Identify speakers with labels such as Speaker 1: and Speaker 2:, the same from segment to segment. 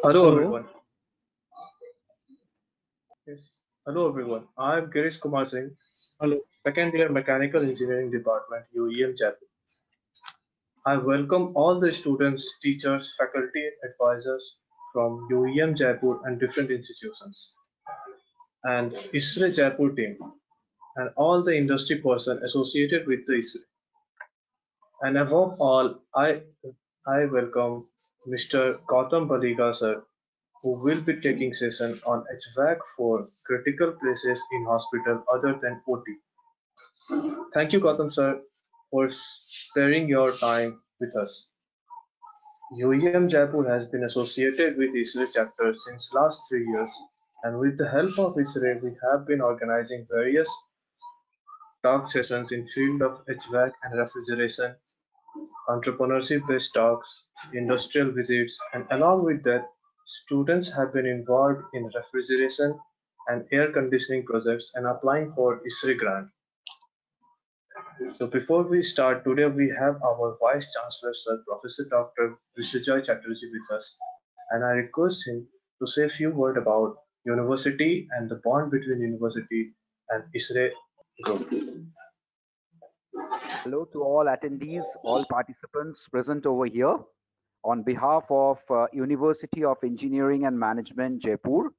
Speaker 1: Hello
Speaker 2: Hello.
Speaker 1: everyone. Yes. Hello everyone. I am Girish Kumar Singh,
Speaker 2: Hello.
Speaker 1: second year Mechanical Engineering Department, UEM Jaipur. I welcome all the students, teachers, faculty, advisors from UEM Jaipur and different institutions, and ISRE Jaipur team, and all the industry person associated with the ISRE. And above all, I welcome Mr. Gautam Baliga sir, who will be taking session on HVAC for critical places in hospital other than OT. Thank you, Gautam sir, for sparing your time with us. UEM Jaipur has been associated with ISRE chapter since last 3 years, and with the help of ISRE, we have been organizing various talk sessions in field of HVAC and refrigeration, entrepreneurship-based talks, industrial visits, and along with that, students have been involved in refrigeration and air conditioning projects and applying for ISRE grant. So before we start, today we have our Vice Chancellor, Sir Professor Dr. Vishajay Chatterjee with us, and I request him to say a few words about university and the bond between university and ISRE group.
Speaker 3: Hello to all attendees, all participants present over here. On behalf of University of Engineering and Management, Jaipur,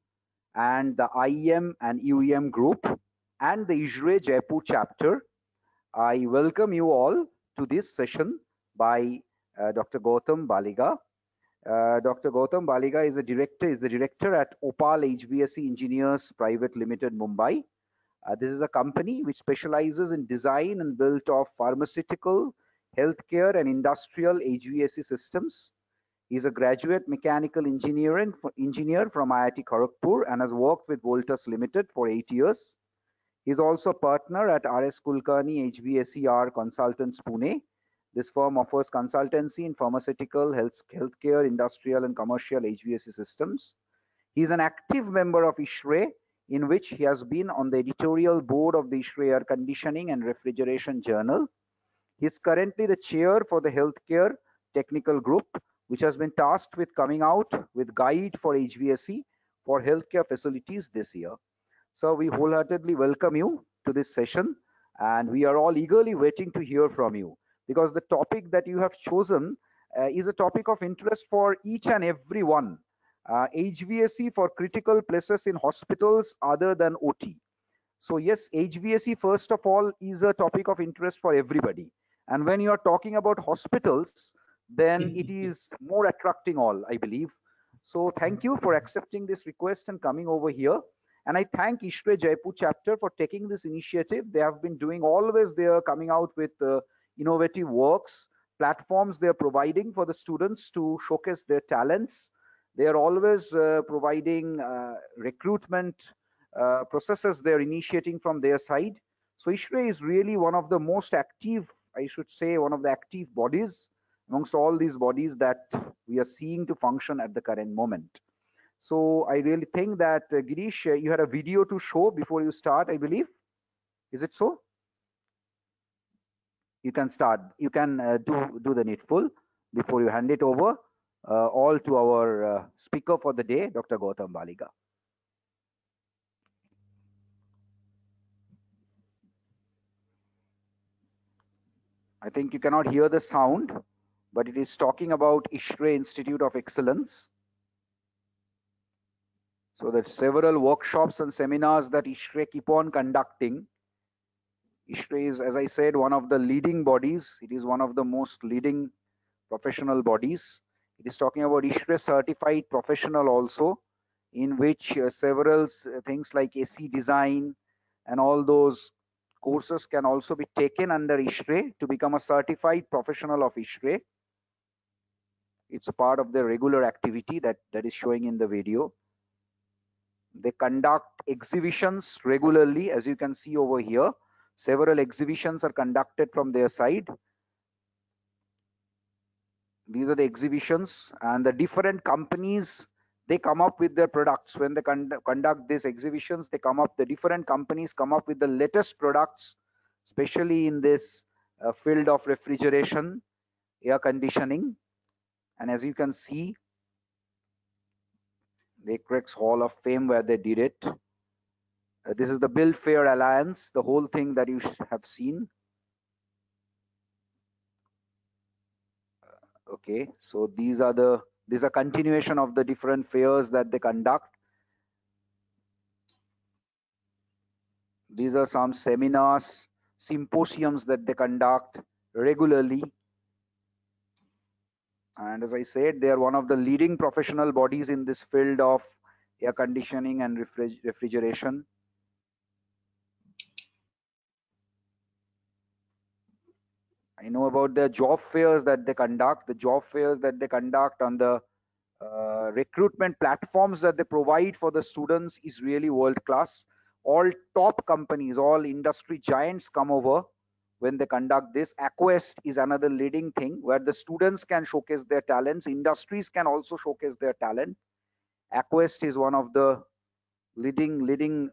Speaker 3: and the IEM and UEM group, and the ISRE Jaipur chapter, I welcome you all to this session by Dr. Gautam Baliga. Dr. Gautam Baliga is the director at Opal HVAC Engineers Private Limited, Mumbai. This is a company which specializes in design and build of pharmaceutical, healthcare, and industrial HVAC systems. He's a graduate mechanical engineer from IIT Kharagpur and has worked with Voltas Limited for 8 years. He's also a partner at RS Kulkarni HVACR Consultants Pune. This firm offers consultancy in pharmaceutical, healthcare, industrial, and commercial HVAC systems. He's an active member of ISRE, in which he has been on the editorial board of the ISRE Air Conditioning and Refrigeration Journal. He is currently the chair for the Healthcare Technical Group, which has been tasked with coming out with guide for HVAC for healthcare facilities this year. So we wholeheartedly welcome you to this session, and we are all eagerly waiting to hear from you, because the topic that you have chosen is a topic of interest for each and every one. HVAC for critical places in hospitals other than OT. So yes, HVAC first of all is a topic of interest for everybody. And when you are talking about hospitals, then it is more attracting all, I believe. So thank you for accepting this request and coming over here. And I thank ISRE Jaipur chapter for taking this initiative. They have been doing always, they are coming out with innovative works, platforms they are providing for the students to showcase their talents. They are always providing recruitment processes they're initiating from their side. So ISRE is really one of the most active, I should say, one of the active bodies amongst all these bodies that we are seeing to function at the current moment. So I really think that Girish, you had a video to show before you start, I believe. Is it so? You can start. You can do the needful before you hand it over all to our speaker for the day, Dr. Gautam Baliga. I think you cannot hear the sound, but it is talking about ISRE Institute of Excellence. So there's several workshops and seminars that ISRE keep on conducting. ISRE is, as I said, one of the leading bodies. It is one of the most leading professional bodies. It is talking about ISRE certified professional also, in which several things like AC design and all those courses can also be taken under ISRE to become a certified professional of ISRE. It's a part of the regular activity that is showing in the video. They conduct exhibitions regularly, as you can see over here. Several exhibitions are conducted from their side. These are the exhibitions, and the different companies, they come up with their products. When they conduct these exhibitions, the different companies come up with the latest products, especially in this field of refrigeration, air conditioning. And as you can see, the Acrex Hall of Fame where they did it. This is the Build Fair Alliance, the whole thing that you have seen. Okay, so these are continuation of the different fairs that they conduct. These are some seminars, symposiums that they conduct regularly. And as I said, they are one of the leading professional bodies in this field of air conditioning and refrigeration. I know about the job fairs that they conduct, on the recruitment platforms that they provide for the students is really world class. All top companies, all industry giants come over when they conduct this. Aquest is another leading thing where the students can showcase their talents. Industries can also showcase their talent. Aquest is one of the leading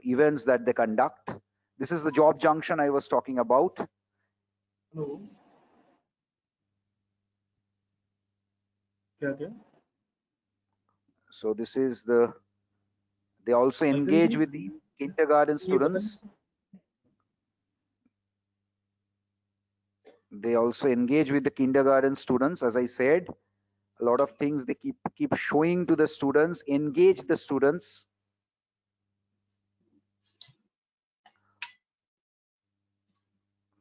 Speaker 3: events that they conduct. This is the job junction I was talking about.
Speaker 1: Hello. So
Speaker 3: this is they also engage with the kindergarten students. They also engage with the kindergarten students. As I said, a lot of things they keep showing to the students, engage the students.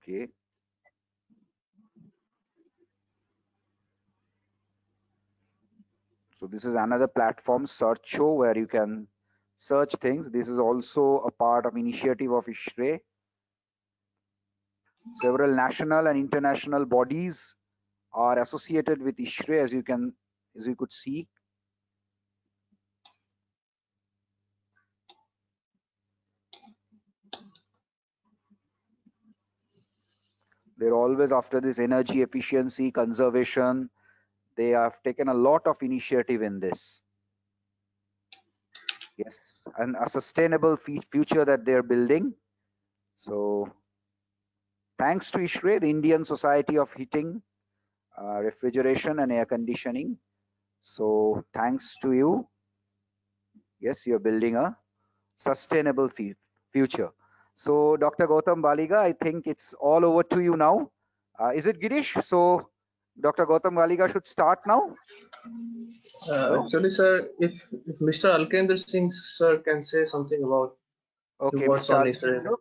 Speaker 3: Okay. So this is another platform, Searcho, where you can search things. This is also a part of initiative of ISHRE. Several national and international bodies are associated with ISHRE, as you could see. They're always after this energy efficiency, conservation. They have taken a lot of initiative in this. Yes, and a sustainable future that they're building. So thanks to ISHRE, the Indian Society of Heating, Refrigeration and Air Conditioning. So thanks to you. Yes, you're building a sustainable future. So Dr. Gautam Baliga, I think it's all over to you now. Is it Girish? So Dr. Gautam Baliga should start now.
Speaker 1: Actually, sir, if Mr. Alkendra Singh sir can say something about
Speaker 3: okay, Mr. Alkendra,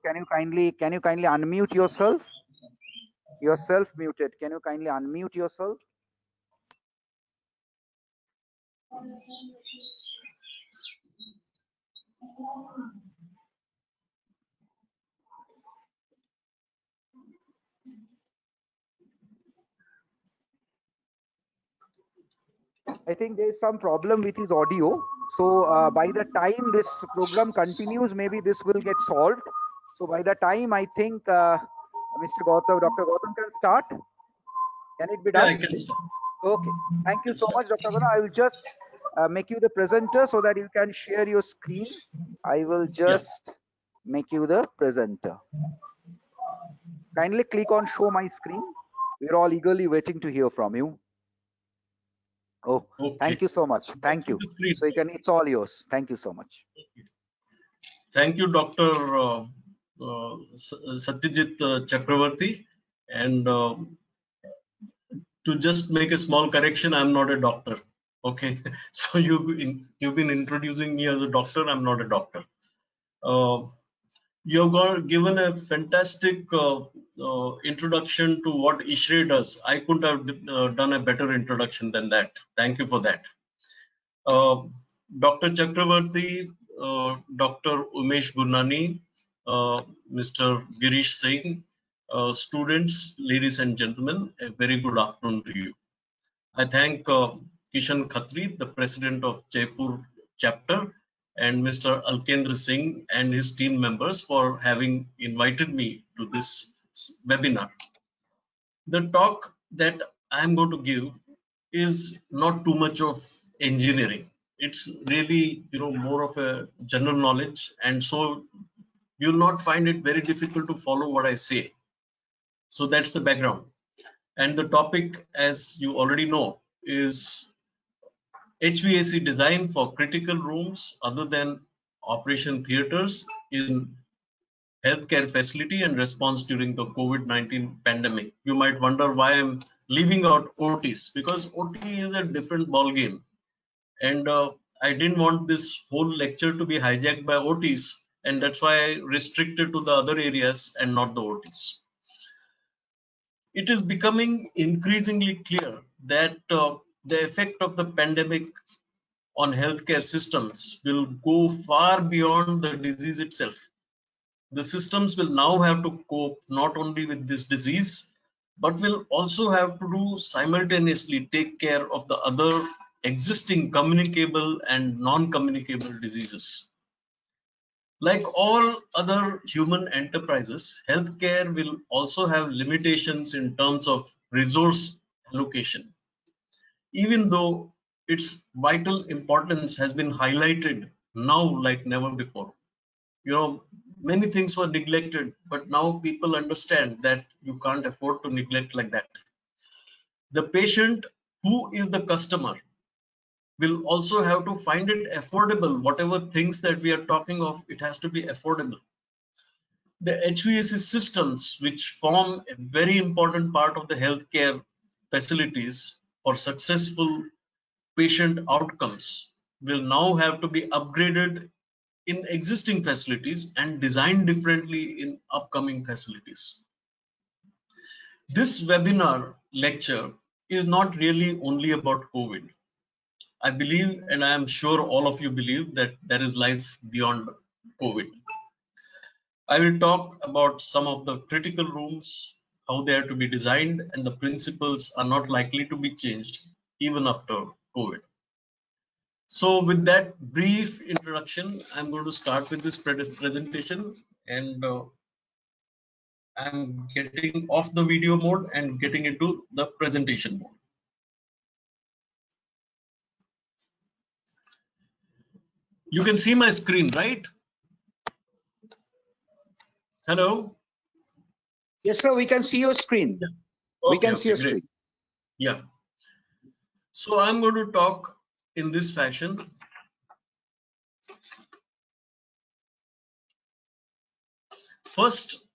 Speaker 3: can you kindly unmute yourself? You're self-muted. Can you kindly unmute yourself? I think there is some problem with his audio. So by the time this program continues, maybe this will get solved. So by the time, I think Dr. Gautam can start. Can it be done?
Speaker 2: Yeah, I can start.
Speaker 3: Okay. Thank you so much, Dr. Gautam. I will just make you the presenter so that you can share your screen. I will just make you the presenter. Kindly click on show my screen. We're all eagerly waiting to hear from you. Oh, okay. Thank you so much. Thank you. So it's all yours. Thank you so much.
Speaker 2: Thank you, Dr. Satyajit Chakravarti. And to just make a small correction, I'm not a doctor. Okay, so you've been introducing me as a doctor. I'm not a doctor. You've given a fantastic introduction to what ISHRE does. I couldn't have done a better introduction than that. Thank you for that. Dr. Chakravarti, Dr. Umesh Gurnani, Mr. Girish Singh, students, ladies and gentlemen, a very good afternoon to you. I thank Kishan Khatri, the president of Jaipur chapter, and Mr. Alkendra Singh and his team members for having invited me to this webinar. The talk that I'm going to give is not too much of engineering. It's really, more of a general knowledge, and so you'll not find it very difficult to follow what I say. So that's the background. And the topic, as you already know, is HVAC design for critical rooms other than operation theaters in healthcare facility and response during the COVID-19 pandemic. You might wonder why I'm leaving out OTs, because OT is a different ball game, and I didn't want this whole lecture to be hijacked by OTs, and that's why I restricted to the other areas and not the OTs. It is becoming increasingly clear that the effect of the pandemic on healthcare systems will go far beyond the disease itself. The systems will now have to cope not only with this disease, but will also have to do simultaneously take care of the other existing communicable and non-communicable diseases. Like all other human enterprises, healthcare will also have limitations in terms of resource allocation. Even though its vital importance has been highlighted now like never before. You know, many things were neglected, but now people understand that you can't afford to neglect like that. The patient, who is the customer, will also have to find it affordable. Whatever things that we are talking of, it has to be affordable. The HVAC systems, which form a very important part of the healthcare facilities for successful patient outcomes, will now have to be upgraded in existing facilities and designed differently in upcoming facilities. This webinar lecture is not really only about COVID. I believe, and I am sure all of you believe, that there is life beyond COVID. I will talk about some of the critical rooms, how they are to be designed, and the principles are not likely to be changed even after COVID. So with that brief introduction, I'm going to start with this presentation, and I'm getting off the video mode and getting into the presentation mode. You can see my screen, right? Hello?
Speaker 3: Yes, sir, we can see your screen.
Speaker 2: Yeah.
Speaker 3: We
Speaker 2: Okay,
Speaker 3: can see your
Speaker 2: great.
Speaker 3: screen.
Speaker 2: Yeah. So I'm going to talk in this fashion. First,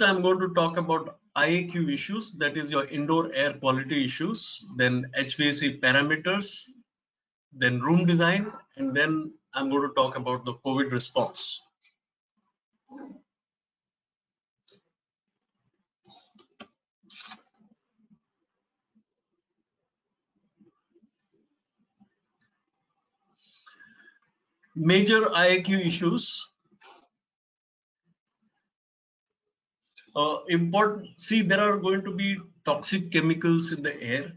Speaker 2: I'm going to talk about IAQ issues, that is your indoor air quality issues, then HVAC parameters, then room design, and then I'm going to talk about the COVID response. Major IAQ issues. There are going to be toxic chemicals in the air.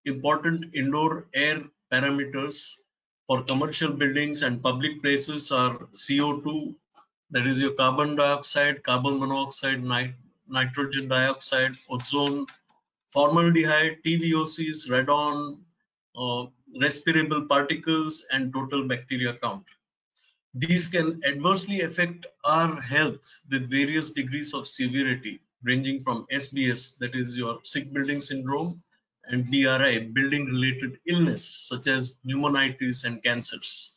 Speaker 2: Important indoor air parameters for commercial buildings and public places are CO2, that is your carbon dioxide, carbon monoxide, nitrogen dioxide, ozone, formaldehyde, TVOCs, radon, respirable particles, and total bacteria count. These can adversely affect our health with various degrees of severity, ranging from SBS, that is your sick building syndrome, and BRI, building related illness, such as pneumonitis and cancers.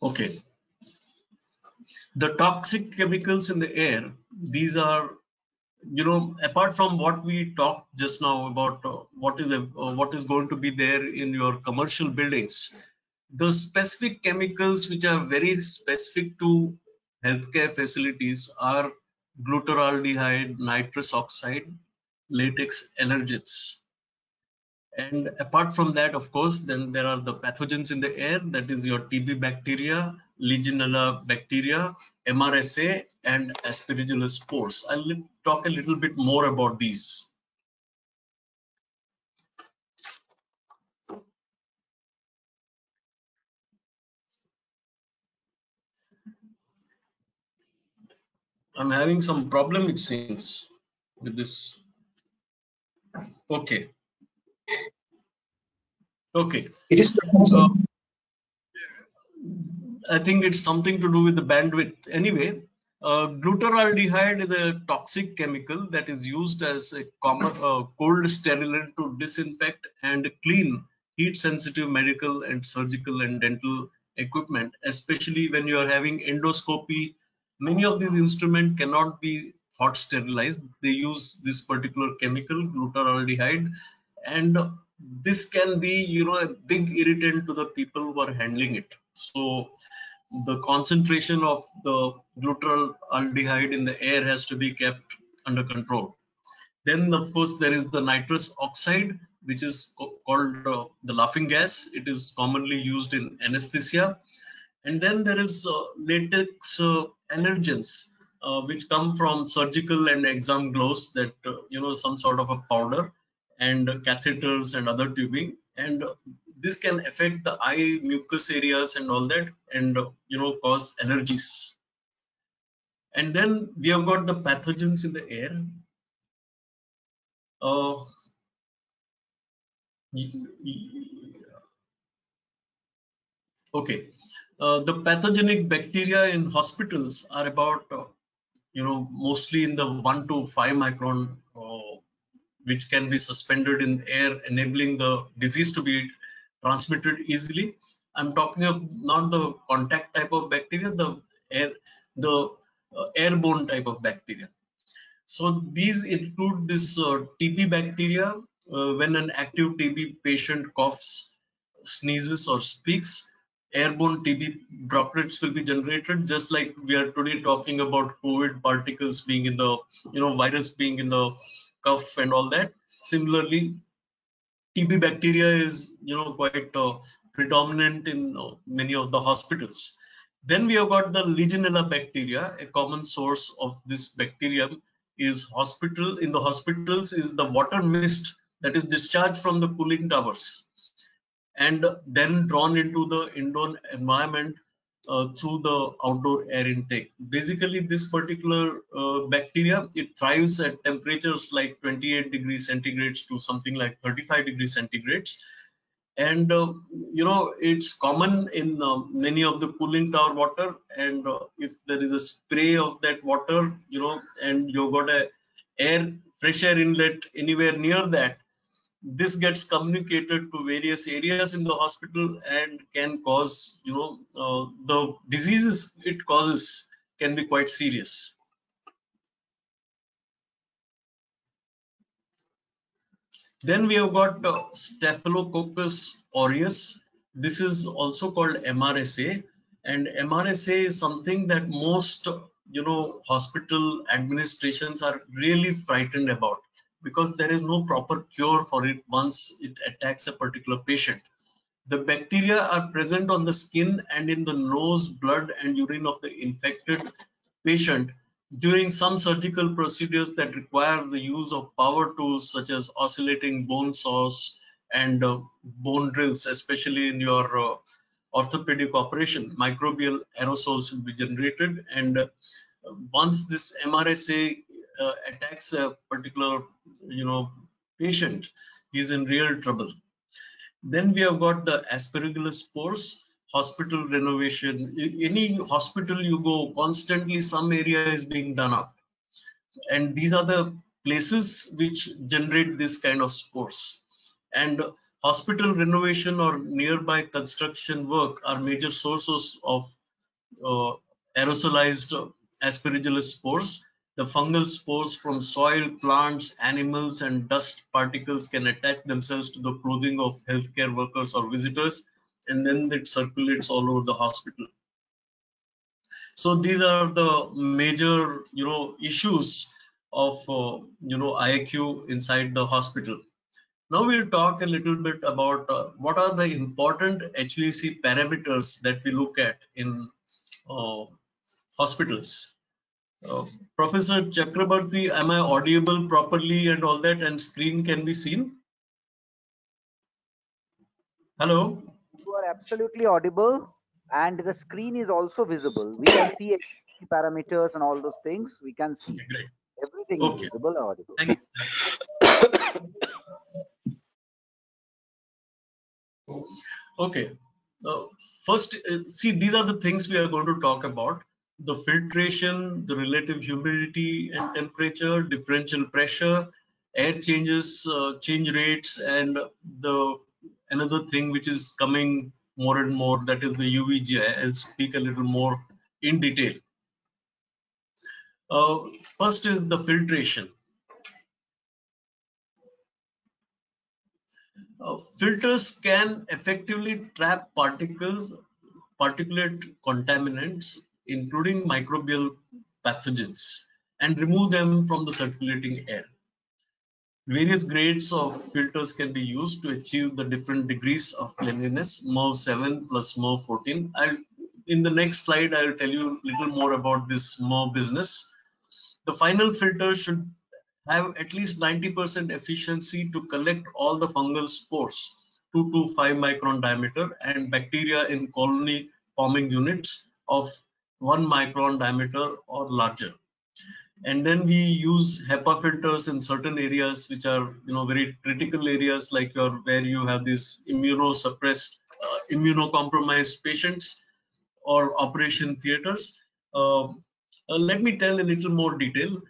Speaker 2: Okay. The toxic chemicals in the air, these are, you know, apart from what we talked just now about what is going to be there in your commercial buildings, the specific chemicals which are very specific to healthcare facilities are glutaraldehyde, nitrous oxide, latex allergens. And apart from that, of course, then there are the pathogens in the air, that is your TB bacteria, Legionella bacteria, MRSA, and Aspergillus spores. I'll talk a little bit more about these. I'm having some problem, it seems. with this. Okay. Okay.
Speaker 4: It is.
Speaker 2: I think it's something to do with the bandwidth. Anyway, glutaraldehyde is a toxic chemical that is used as a common cold sterilant to disinfect and clean heat-sensitive medical and surgical and dental equipment, especially when you are having endoscopy. Many of these instruments cannot be hot sterilized. They use this particular chemical, glutaraldehyde, and this can be, a big irritant to the people who are handling it. So the concentration of the glutaraldehyde in the air has to be kept under control. Then, of course, there is the nitrous oxide, which is called the laughing gas. It is commonly used in anesthesia. And then there is latex allergens, which come from surgical and exam gloves that, some sort of a powder, and catheters and other tubing. And this can affect the eye mucus areas and all that, and, cause allergies. And then we have got the pathogens in the air. Okay. The pathogenic bacteria in hospitals are about, mostly in the 1 to 5 micron, which can be suspended in air, enabling the disease to be transmitted easily. I'm talking of not the contact type of bacteria, the airborne type of bacteria. So these include this TB bacteria. When an active TB patient coughs, sneezes, or speaks, airborne TB droplets will be generated, just like we are today talking about COVID particles being in the, virus being in the cough and all that. Similarly, TB bacteria is, quite predominant in many of the hospitals. Then we have got the Legionella bacteria. A common source of this bacterium is in the hospitals is the water mist that is discharged from the cooling towers and then drawn into the indoor environment through the outdoor air intake. Basically, this particular bacteria, it thrives at temperatures like 28 degrees centigrades to something like 35 degrees centigrades. And, it's common in many of the cooling tower water. And if there is a spray of that water, and you've got fresh air inlet anywhere near that, this gets communicated to various areas in the hospital and can cause, the diseases it causes can be quite serious. Then we have got Staphylococcus aureus. This is also called MRSA, and MRSA is something that most, hospital administrations are really frightened about, because there is no proper cure for it once it attacks a particular patient. The bacteria are present on the skin and in the nose, blood, and urine of the infected patient during some surgical procedures that require the use of power tools such as oscillating bone saws and bone drills, especially in your orthopedic operation. Microbial aerosols will be generated, and once this MRSA attacks a particular, patient, he's in real trouble. Then we have got the aspergillus spores. Hospital renovation. Any hospital you go, constantly some area is being done up, and these are the places which generate this kind of spores. And hospital renovation or nearby construction work are major sources of aerosolized aspergillus spores. The fungal spores from soil, plants, animals, and dust particles can attach themselves to the clothing of healthcare workers or visitors, and then it circulates all over the hospital. So these are the major, issues of, IAQ inside the hospital. Now we'll talk a little bit about what are the important HVAC parameters that we look at in hospitals. Professor Chakrabarti, am I audible properly and all that, and screen can be seen? Hello?
Speaker 3: You are absolutely audible, and the screen is also visible. We can see parameters and all those things. We can see.
Speaker 2: Okay, great.
Speaker 3: Everything is
Speaker 2: Okay.
Speaker 3: visible or audible.
Speaker 2: Thank you. Okay. First, see, these are the things we are going to talk about: the filtration, the relative humidity and temperature, differential pressure, air changes, change rates, and the another thing which is coming more and more, that is the UVGI. I'll speak a little more in detail. First is the filtration. Filters can effectively trap particles, particulate contaminants, including microbial pathogens, and remove them from the circulating air. Various grades of filters can be used to achieve the different degrees of cleanliness, MERV 7 plus MERV 14. In the next slide, I'll tell you a little more about this MERV business. The final filter should have at least 90% efficiency to collect all the fungal spores, 2 to 5 micron diameter, and bacteria in colony forming units of 1 micron diameter or larger. And then we use HEPA filters in certain areas which are, very critical areas, like where you have these immunosuppressed, immunocompromised patients or operation theaters. Let me tell a little more detail.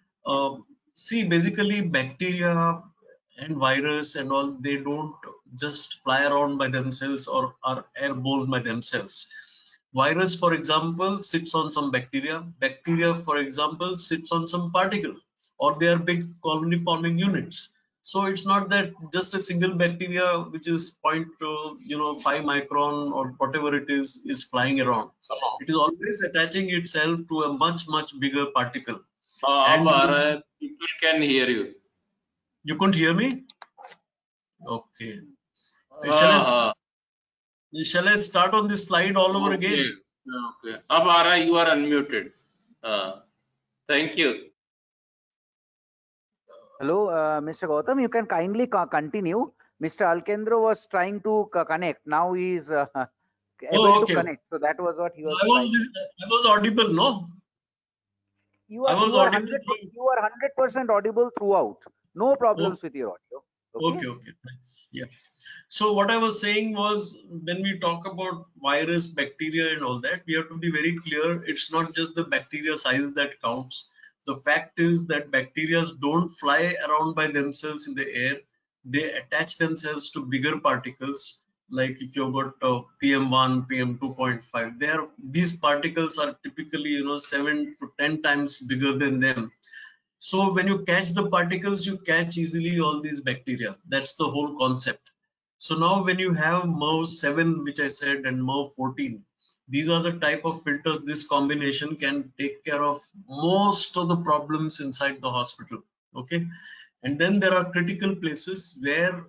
Speaker 2: See, basically bacteria and virus and all, they don't just fly around by themselves or are airborne by themselves. Virus, for example, sits on some bacteria. Bacteria, for example, sits on some particle, or they are big colony forming units. So it's not that just a single bacteria which is 0.5 micron or whatever it is flying around. It is always attaching itself to a much bigger particle. And
Speaker 4: people can hear you.
Speaker 2: You couldn't hear me? Okay. Shall I start on this slide all over again?
Speaker 4: Okay. Ab you are unmuted. Thank you.
Speaker 3: Hello, Mr. Gautam, you can kindly continue. Mr. Alkendro was trying to connect. Now he is able to connect. So that was what he was trying.
Speaker 2: I was audible, no?
Speaker 3: You are 100% audible throughout. No problems with your audio.
Speaker 2: Okay. Yeah. So what I was saying was, when we talk about virus, bacteria and all that, we have to be very clear. It's not just the bacteria size that counts. The fact is that bacteria don't fly around by themselves in the air. They attach themselves to bigger particles. Like if you've got PM1, PM2.5, these particles are typically 7 to 10 times bigger than them. So when you catch the particles, you catch easily all these bacteria. That's the whole concept. So now when you have MERV 7, which I said, and MERV 14, these are the type of filters. This combination can take care of most of the problems inside the hospital. Okay. And then there are critical places where,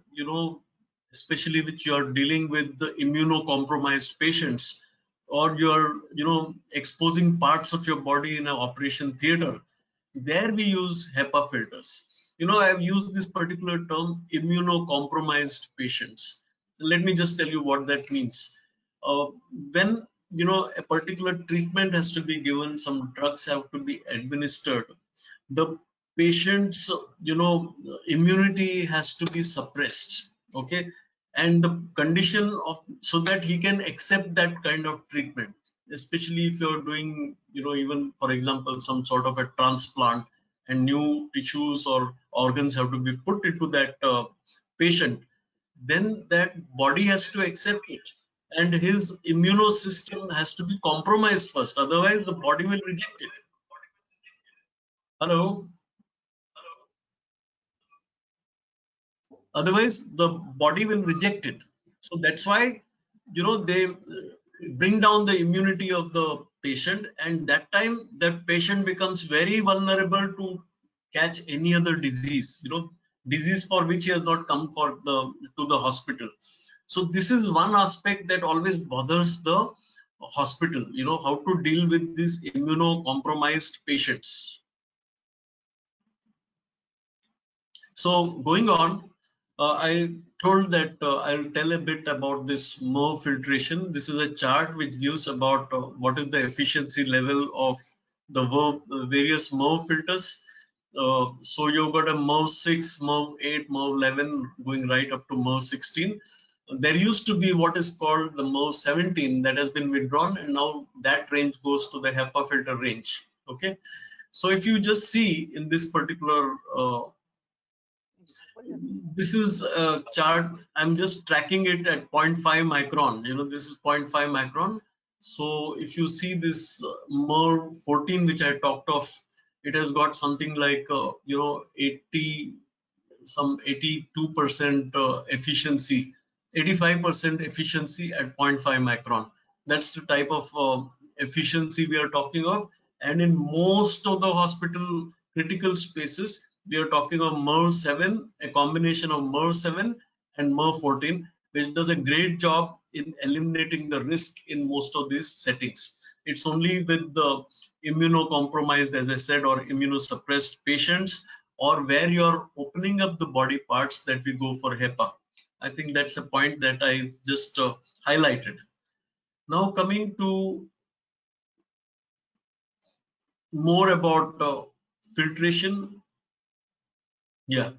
Speaker 2: especially which you are dealing with the immunocompromised patients, or you're, exposing parts of your body in an operation theater. There we use HEPA filters. I've used this particular term, immunocompromised patients. Let me just tell you what that means. When a particular treatment has to be given, some drugs have to be administered, the patient's immunity has to be suppressed. Okay. And the condition of, so that he can accept that kind of treatment, especially if you're doing, even for example, some sort of a transplant, and new tissues or organs have to be put into that patient, then that body has to accept it, and his immunosystem has to be compromised first, otherwise the body will reject it. Hello? Otherwise the body will reject it. So that's why they bring down the immunity of the patient, and that time that patient becomes very vulnerable to catch any other disease, disease for which he has not come to the hospital. So this is one aspect that always bothers the hospital, how to deal with these immunocompromised patients. So going on, I told that I'll tell a bit about this MERV filtration. This is a chart which gives about what is the efficiency level of the various MERV filters. So you've got a MERV 6, MERV 8, MERV 11 going right up to MERV 16. There used to be what is called the MERV 17 that has been withdrawn, and now that range goes to the HEPA filter range. Okay, so if you just see in this particular this is a chart. I'm just tracking it at 0.5 micron. You know, this is 0.5 micron. So if you see this MERV 14, which I talked of, it has got something like 80, some 82% efficiency, 85% efficiency at 0.5 micron. That's the type of efficiency we are talking of. And in most of the hospital critical spaces, we are talking of MERV 7, a combination of MERV 7 and MERV 14, which does a great job in eliminating the risk in most of these settings. It's only with the immunocompromised, as I said, or immunosuppressed patients, or where you're opening up the body parts, that we go for HEPA. I think that's a point that I just highlighted. Now coming to more about filtration. Yeah.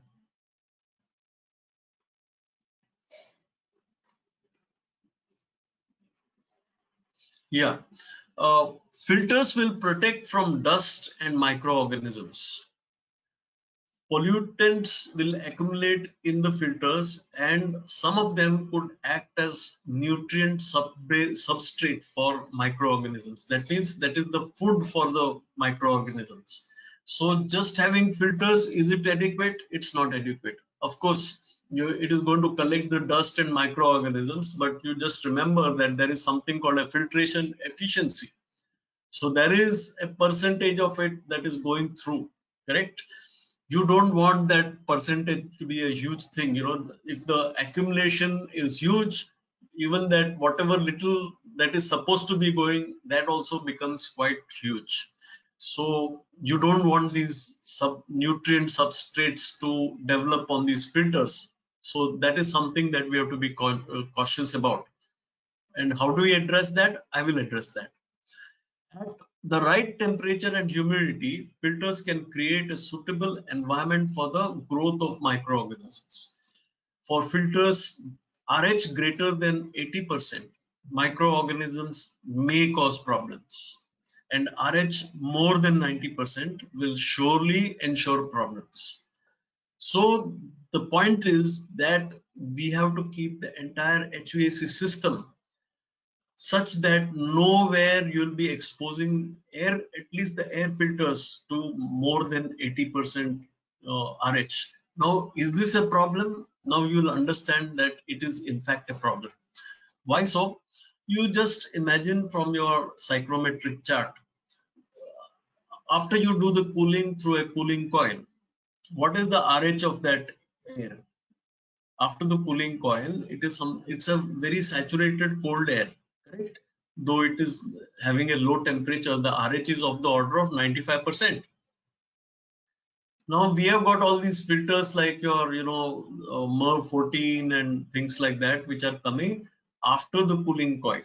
Speaker 2: Yeah. Filters will protect from dust and microorganisms. Pollutants will accumulate in the filters, and some of them could act as nutrient substrate for microorganisms. That means that is the food for the microorganisms. So just having filters, is it adequate? It's not adequate. Of course, it is going to collect the dust and microorganisms, but you just remember that there is something called a filtration efficiency. So there is a percentage of it that is going through, correct? You don't want that percentage to be a huge thing. You know, if the accumulation is huge, even that whatever little that is supposed to be going, that also becomes quite huge. So you don't want these nutrient substrates to develop on these filters. So that is something that we have to be cautious about. And how do we address that? I will address that. At the right temperature and humidity, filters can create a suitable environment for the growth of microorganisms. For filters RH greater than 80%, microorganisms may cause problems, and RH more than 90% will surely ensure problems. So the point is that we have to keep the entire HVAC system such that nowhere you'll be exposing air, at least the air filters, to more than 80% RH. Now, is this a problem? Now you'll understand that it is in fact a problem. Why so? You just imagine from your psychrometric chart, after you do the cooling through a cooling coil, what is the RH of that air? After the cooling coil, it's a very saturated cold air, correct? Though it is having a low temperature, the RH is of the order of 95%. Now we have got all these filters like your, MERV 14 and things like that, which are coming after the cooling coil,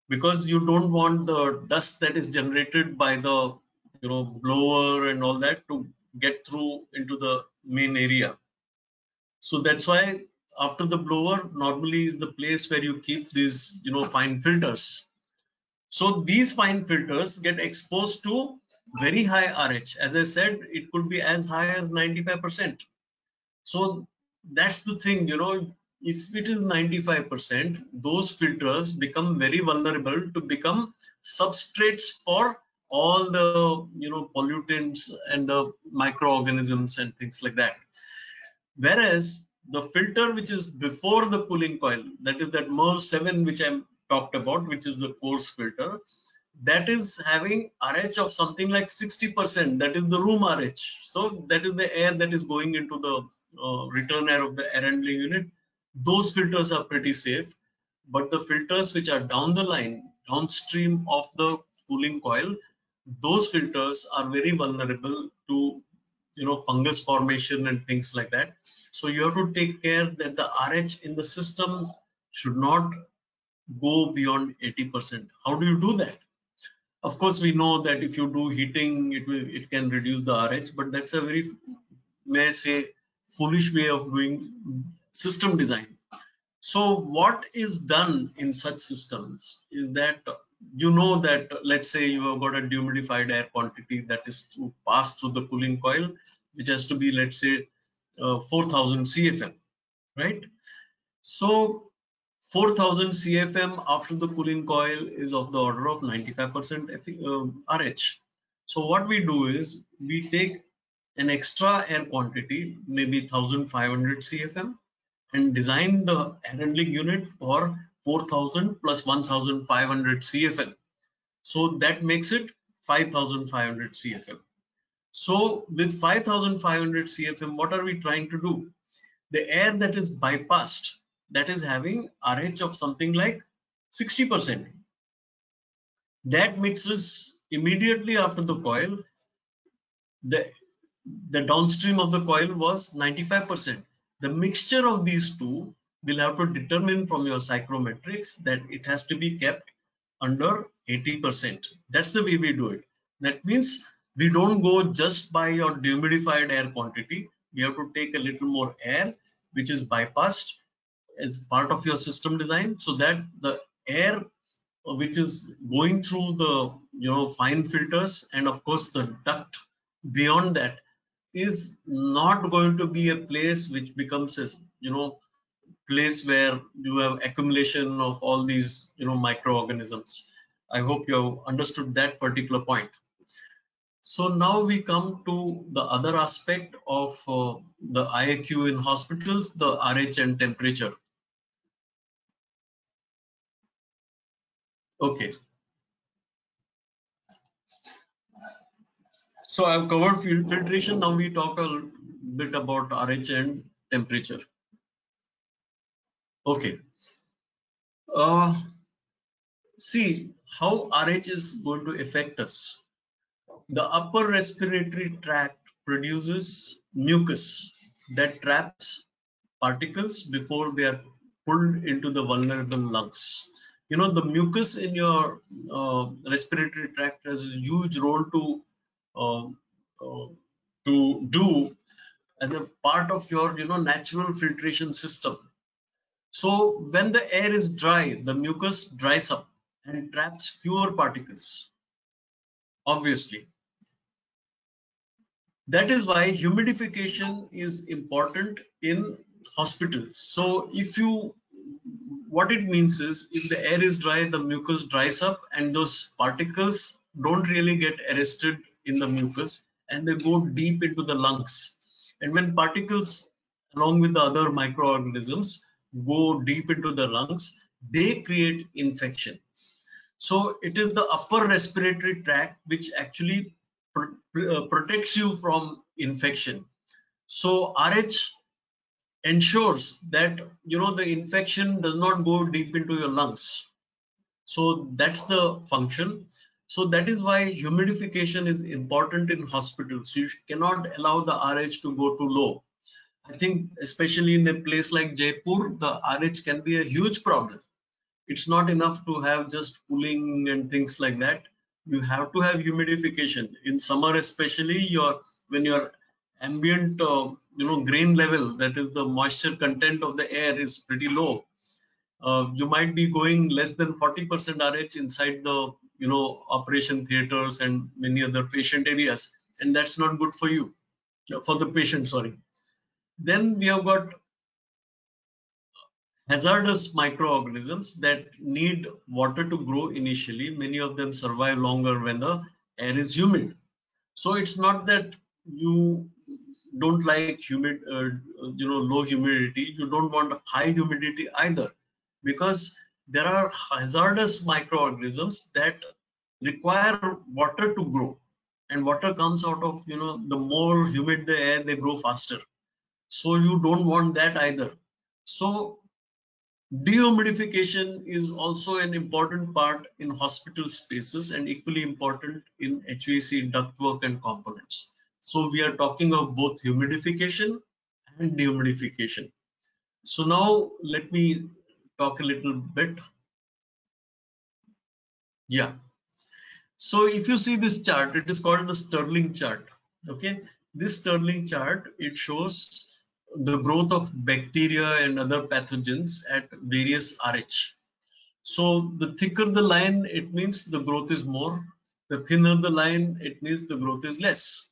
Speaker 2: because you don't want the dust that is generated by the, blower and all that to get through into the main area. So that's why after the blower normally is the place where you keep these, fine filters. So these fine filters get exposed to very high RH. As I said, it could be as high as 95%. So that's the thing, if it is 95%, those filters become very vulnerable to become substrates for all the, pollutants and the microorganisms and things like that. Whereas the filter which is before the cooling coil, that is that MERV 7 which I talked about, which is the coarse filter, that is having RH of something like 60%. That is the room RH. So that is the air that is going into the return air of the air handling unit. Those filters are pretty safe, but the filters which are down the line, downstream of the cooling coil, those filters are very vulnerable to, fungus formation and things like that. So you have to take care that the RH in the system should not go beyond 80%. How do you do that? Of course, we know that if you do heating, it can reduce the RH, but that's a very, may I say, foolish way of doing system design. So what is done in such systems is that you know that let's say you have got a dehumidified air quantity that is to pass through the cooling coil, which has to be, let's say, 4000 CFM, right? So 4000 CFM after the cooling coil is of the order of 95% RH. So what we do is we take an extra air quantity, maybe 1500 CFM, and design the air handling unit for 4000 plus 1500 CFM. So that makes it 5500 CFM. So with 5500 CFM, what are we trying to do? The air that is bypassed, that is having RH of something like 60%. That mixes immediately after the coil. The downstream of the coil was 95%. The mixture of these two will have to determine from your psychrometrics that it has to be kept under 80%. That's the way we do it. That means we don't go just by your dehumidified air quantity. We have to take a little more air which is bypassed as part of your system design, so that the air which is going through the fine filters and of course the duct beyond that is not going to be a place which becomes a place where you have accumulation of all these microorganisms. I hope you have understood that particular point. So now we come to the other aspect of the IAQ in hospitals, the RH and temperature. Okay. So I've covered field filtration. Now we talk a bit about RH and temperature. Okay. See how RH is going to affect us. The upper respiratory tract produces mucus that traps particles before they are pulled into the vulnerable lungs. You know, the mucus in your respiratory tract has a huge role to do as a part of your natural filtration system. So when the air is dry, the mucus dries up and traps fewer particles, obviously. That is why humidification is important in hospitals. So what it means is, if the air is dry, the mucus dries up and those particles don't really get arrested in the mucus and they go deep into the lungs. And when particles along with the other microorganisms go deep into the lungs, they create infection. So it is the upper respiratory tract which actually protects you from infection. So RH ensures that the infection does not go deep into your lungs. So that's the function. So that is why humidification is important in hospitals. You cannot allow the RH to go too low. I think especially in a place like Jaipur, the RH can be a huge problem. It's not enough to have just cooling and things like that. You have to have humidification. In summer especially, when your ambient grain level, that is the moisture content of the air, is pretty low, you might be going less than 40% RH inside the operation theaters and many other patient areas, and that's not good for you, for the patient, sorry. Then we have got hazardous microorganisms that need water to grow initially. Many of them survive longer when the air is humid. So it's not that you don't like low humidity. You don't want high humidity either, because there are hazardous microorganisms that require water to grow, and water comes out of the more humid the air, they grow faster. So you don't want that either. So dehumidification is also an important part in hospital spaces and equally important in HVAC ductwork and components. So we are talking of both humidification and dehumidification. So now let me talk a little bit. Yeah. So if you see this chart, it is called the Sterling chart. Okay, this Sterling chart, it shows the growth of bacteria and other pathogens at various RH. So the thicker the line, it means the growth is more. The thinner the line, it means the growth is less.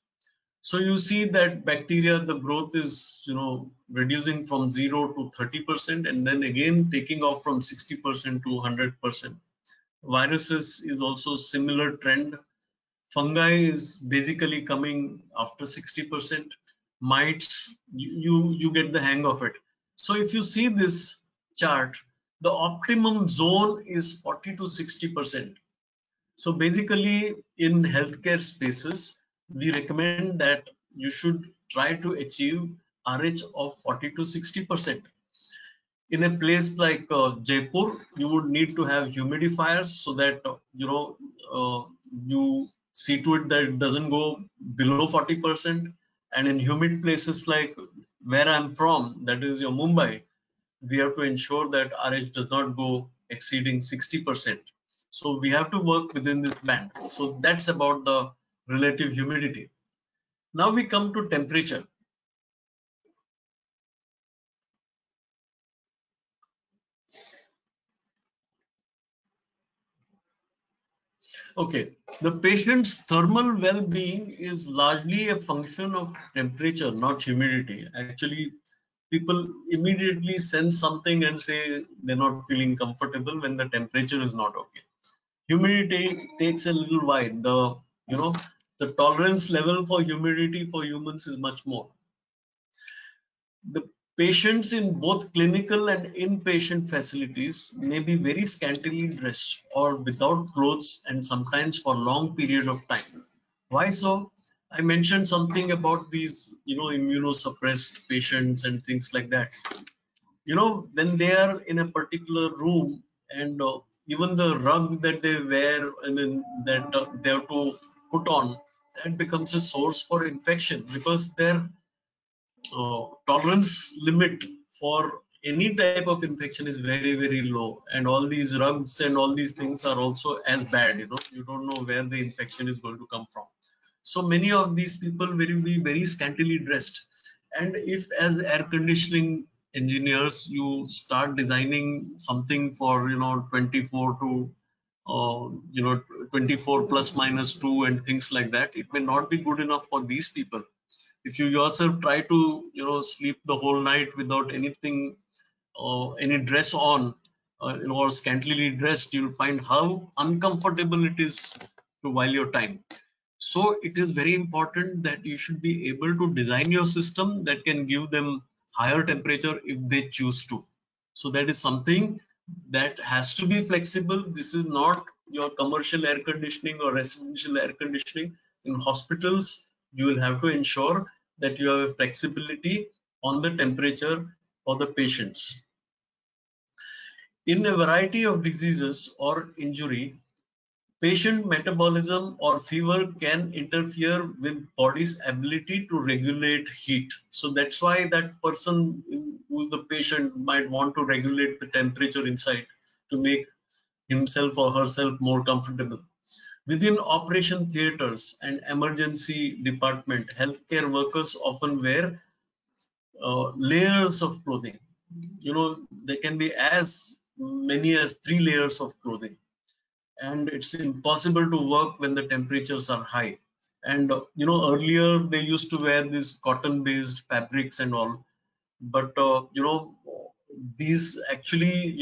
Speaker 2: So you see that bacteria, the growth is, reducing from 0 to 30%, and then again taking off from 60% to 100%. Viruses is also similar trend. Fungi is basically coming after 60%. Mites, you get the hang of it. So if you see this chart, the optimum zone is 40 to 60%. So basically in healthcare spaces, we recommend that you should try to achieve RH of 40 to 60%. In a place like Jaipur, you would need to have humidifiers so that you see to it that it doesn't go below 40%. And in humid places like where I'm from, that is your Mumbai, we have to ensure that RH does not go exceeding 60%. So we have to work within this band. So that's about the relative humidity. Now we come to temperature. Okay, the patient's thermal well-being is largely a function of temperature, not humidity. Actually, people immediately sense something and say they're not feeling comfortable when the temperature is not okay. Humidity takes a little while. The tolerance level for humidity for humans is much more. The patients in both clinical and inpatient facilities may be very scantily dressed or without clothes, and sometimes for long period of time. Why so? I mentioned something about these, immunosuppressed patients and things like that. When they are in a particular room, and even the rug that they wear, that they have to put on, that becomes a source for infection, because their tolerance limit for any type of infection is very, very low. And all these rugs and all these things are also as bad. You don't know where the infection is going to come from. So many of these people will be very scantily dressed. And if as air conditioning engineers you start designing something for 24 to 24 plus minus 2 and things like that, it may not be good enough for these people. If you yourself try to sleep the whole night without anything, any dress on, or scantily dressed, you'll find how uncomfortable it is to while your time. So it is very important that you should be able to design your system that can give them higher temperature if they choose to. So that is something that has to be flexible. This is not your commercial air conditioning or residential air conditioning. In hospitals, you will have to ensure that you have a flexibility on the temperature for the patients. In a variety of diseases or injury, patient metabolism or fever can interfere with body's ability to regulate heat. So that's why that person who's the patient might want to regulate the temperature inside to make himself or herself more comfortable. Within operation theaters and emergency department, healthcare workers often wear layers of clothing. There can be as many as 3 layers of clothing, and it's impossible to work when the temperatures are high. And earlier they used to wear these cotton based fabrics and all, but these actually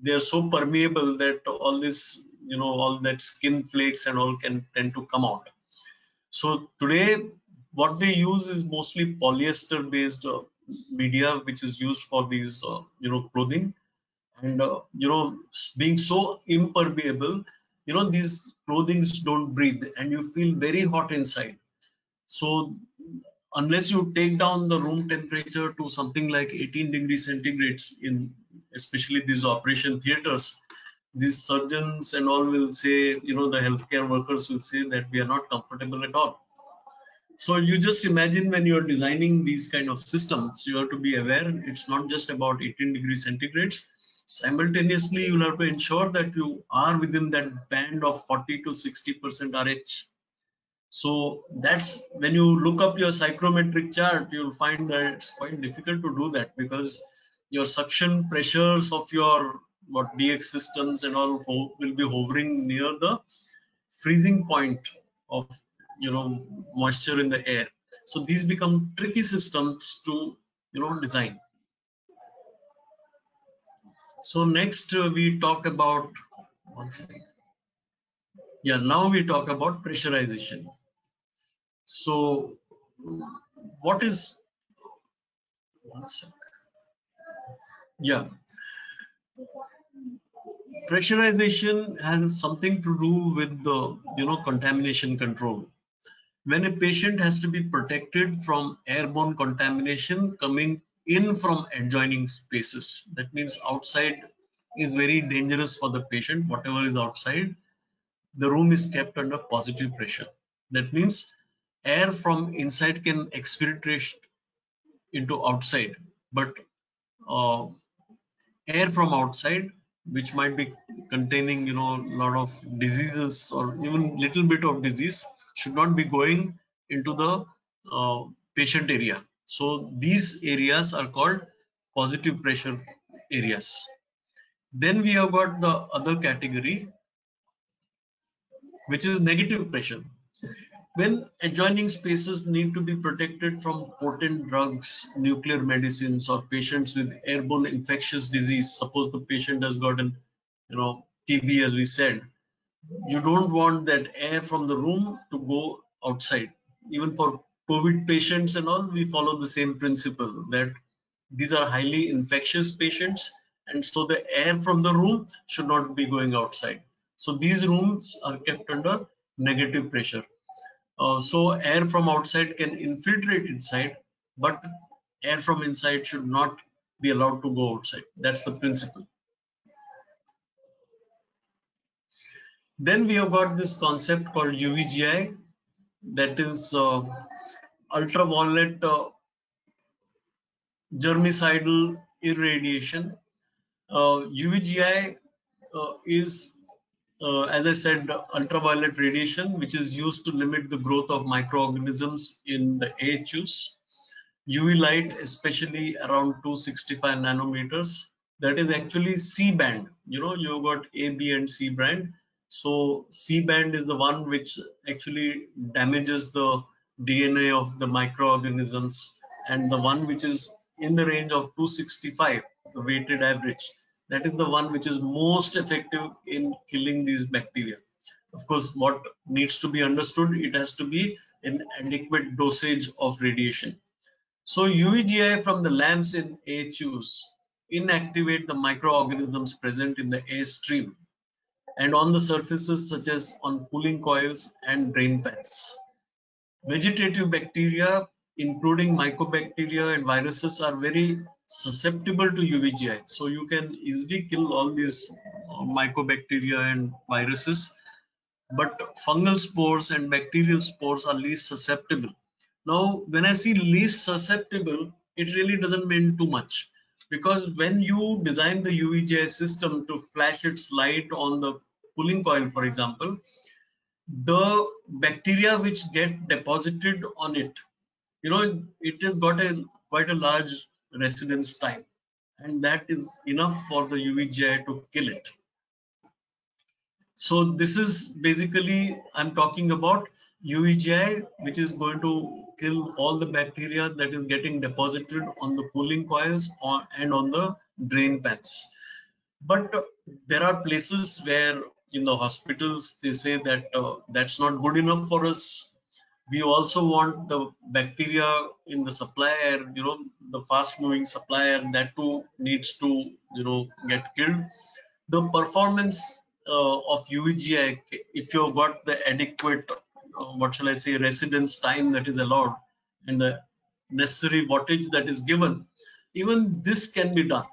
Speaker 2: they are so permeable that all this all that skin flakes and all can tend to come out. So today what they use is mostly polyester based media, which is used for these clothing. And being so impermeable, these clothings don't breathe and you feel very hot inside. So unless you take down the room temperature to something like 18 degrees centigrades, in especially these operation theaters, these surgeons and all will say, the healthcare workers will say that we are not comfortable at all. So you just imagine when you're designing these kind of systems, you have to be aware it's not just about 18 degrees centigrades. Simultaneously, you'll have to ensure that you are within that band of 40 to 60% RH. So that's when you look up your psychrometric chart, you'll find that it's quite difficult to do that, because your suction pressures of your DX systems and all will be hovering near the freezing point of moisture in the air. So these become tricky systems to design. So next we talk about one second. Yeah, now we talk about pressurization. So what is one sec. Yeah, pressurization has something to do with the contamination control. When a patient has to be protected from airborne contamination coming in from adjoining spaces, that means outside is very dangerous for the patient. Whatever is outside, the room is kept under positive pressure. That means air from inside can exfiltrate into outside, but uh, air from outside, which might be containing a lot of diseases or even little bit of disease, should not be going into the patient area. So these areas are called positive pressure areas. Then we have got the other category, which is negative pressure. When adjoining spaces need to be protected from potent drugs, nuclear medicines, or patients with airborne infectious disease, suppose the patient has got an, TB, as we said, you don't want that air from the room to go outside. Even for COVID patients and all, we follow the same principle that these are highly infectious patients, and so the air from the room should not be going outside. So these rooms are kept under negative pressure. So air from outside can infiltrate inside, but air from inside should not be allowed to go outside. That's the principle. Then we have got this concept called UVGI, that is ultraviolet germicidal irradiation. UVGI is, as I said, ultraviolet radiation, which is used to limit the growth of microorganisms in the AHUs. UV light, especially around 265 nanometers, that is actually C band. You've got A, B, and C band. So C band is the one which actually damages the DNA of the microorganisms, and the one which is in the range of 265, the weighted average, that is the one which is most effective in killing these bacteria. Of course, what needs to be understood, it has to be an adequate dosage of radiation. So UVGI from the lamps in AHUs inactivate the microorganisms present in the air stream and on the surfaces such as on cooling coils and drain pads. Vegetative bacteria, including mycobacteria and viruses, are very susceptible to UVGI. So you can easily kill all these mycobacteria and viruses, but fungal spores and bacterial spores are least susceptible. Now, when I see least susceptible, it really doesn't mean too much, because when you design the UVGI system to flash its light on the cooling coil, for example, the bacteria which get deposited on it, it has got quite a large residence time, and that is enough for the UVGI to kill it. So this is basically, I'm talking about UVGI, which is going to kill all the bacteria that is getting deposited on the cooling coils and on the drain pads. But there are places where in the hospitals they say that that's not good enough for us. We also want the bacteria in the supply air, the fast moving supply air, that too needs to get killed. The performance of UVGI, if you've got the adequate, what shall I say, residence time that is allowed and the necessary wattage that is given, even this can be done.